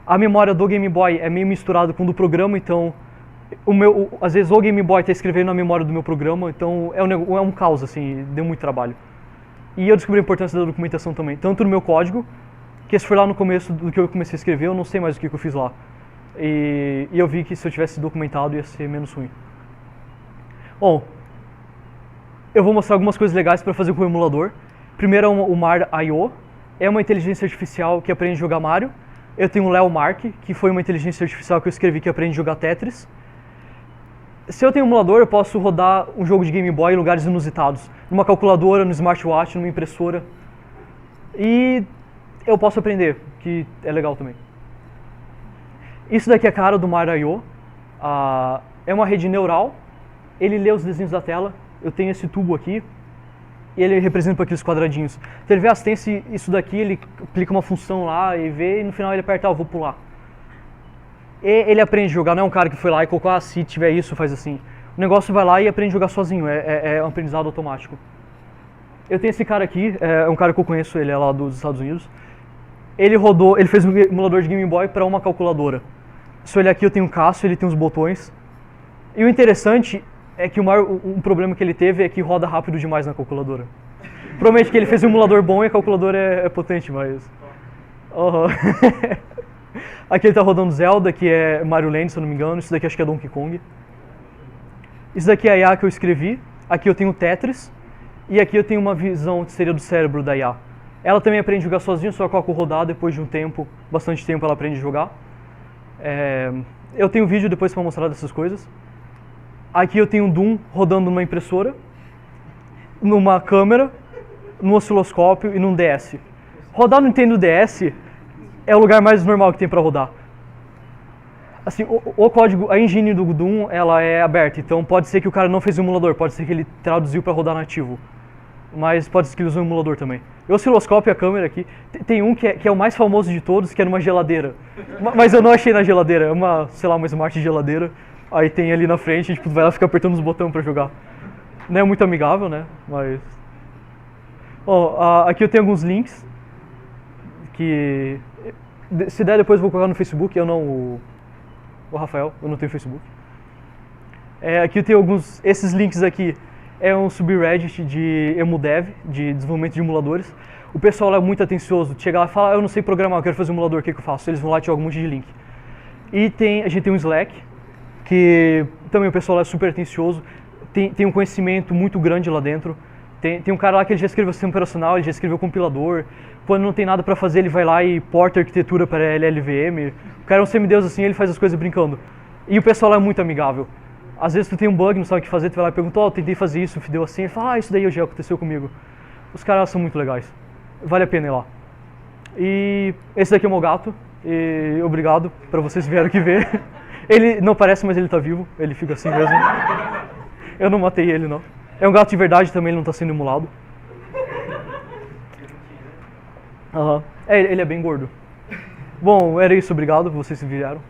A: A memória do Game Boy é meio misturada com do programa, então às vezes o Game Boy está escrevendo na memória do meu programa, então é um caos, assim, deu muito trabalho. E eu descobri a importância da documentação também, tanto no meu código, que esse foi lá no começo do que eu comecei a escrever, eu não sei mais o que eu fiz lá. E eu vi que se eu tivesse documentado ia ser menos ruim. Bom, eu vou mostrar algumas coisas legais para fazer com o emulador. Primeiro é o Mar.io, é uma inteligência artificial que aprende a jogar Mario. Eu tenho o Leo Mark, que foi uma inteligência artificial que eu escrevi que aprende a jogar Tetris. Se eu tenho um emulador, eu posso rodar um jogo de Game Boy em lugares inusitados. Numa calculadora, no smartwatch, numa impressora. E eu posso aprender, que é legal também. Isso daqui é a cara do Mar.io. É uma rede neural. Ele lê os desenhos da tela. Eu tenho esse tubo aqui. E ele representa por aqueles quadradinhos. Então ele vê, tem isso daqui, ele clica uma função lá e vê, e no final ele aperta, eu vou pular. E ele aprende a jogar, não é um cara que foi lá e colocou, se tiver isso, faz assim. O negócio vai lá e aprende a jogar sozinho, é um aprendizado automático. Eu tenho esse cara aqui, é um cara que eu conheço, ele é lá dos Estados Unidos. Ele fez um emulador de Game Boy para uma calculadora. Se eu olhar aqui, eu tenho um Cássio, ele tem uns botões. E o interessante é que um problema que ele teve é que roda rápido demais na calculadora. Provavelmente que ele fez um emulador bom e a calculadora é potente, mas... Aqui ele está rodando Zelda, que é Mario Land, se eu não me engano. Isso daqui acho que é Donkey Kong. Isso daqui é a IA que eu escrevi. Aqui eu tenho Tetris. E aqui eu tenho uma visão que seria do cérebro da IA. Ela também aprende a jogar sozinha, só coloco rodar depois de um tempo, bastante tempo ela aprende a jogar. Eu tenho um vídeo depois para mostrar dessas coisas. Aqui eu tenho um Doom rodando numa impressora, numa câmera, num osciloscópio e num DS. Rodar no Nintendo DS é o lugar mais normal que tem para rodar. Assim, o código, a engine do Doom, ela é aberta, então pode ser que o cara não fez o emulador, pode ser que ele traduziu para rodar nativo. Mas pode ser que ele usou o emulador também. O osciloscópio e a câmera aqui, tem um que é o mais famoso de todos, que é numa geladeira. Mas eu não achei na geladeira, é uma, sei lá, uma smart geladeira. Aí tem ali na frente, tipo, vai lá ficar apertando os botões para jogar. Não é muito amigável, né? Mas... Ó, aqui eu tenho alguns links que... Se der, depois eu vou colocar no Facebook, eu não... O Rafael, eu não tenho Facebook. Aqui eu tenho alguns... Esses links aqui é um subreddit de emudev, de desenvolvimento de emuladores. O pessoal lá é muito atencioso. Chega lá e fala, eu não sei programar, eu quero fazer um emulador, o que eu faço? Eles vão lá e te jogam um monte de link. E a gente tem um Slack, que também o pessoal lá é super atencioso. Tem um conhecimento muito grande lá dentro. Tem um cara lá que ele já escreveu sistema operacional, ele já escreveu compilador. Quando não tem nada pra fazer, ele vai lá e porta arquitetura para LLVM. O cara é um semideus assim, ele faz as coisas brincando. E o pessoal lá é muito amigável. Às vezes tu tem um bug, não sabe o que fazer, tu vai lá e pergunta, eu tentei fazer isso, deu assim. Ele fala, isso daí já aconteceu comigo. Os caras são muito legais. Vale a pena ir lá. E esse daqui é o meu gato. E obrigado pra vocês vieram aqui ver. Ele não parece, mas ele tá vivo. Ele fica assim mesmo. Eu não matei ele, não. É um gato de verdade também, ele não tá sendo emulado. Uhum. Ele é bem gordo. Bom, era isso, obrigado por vocês que vieram.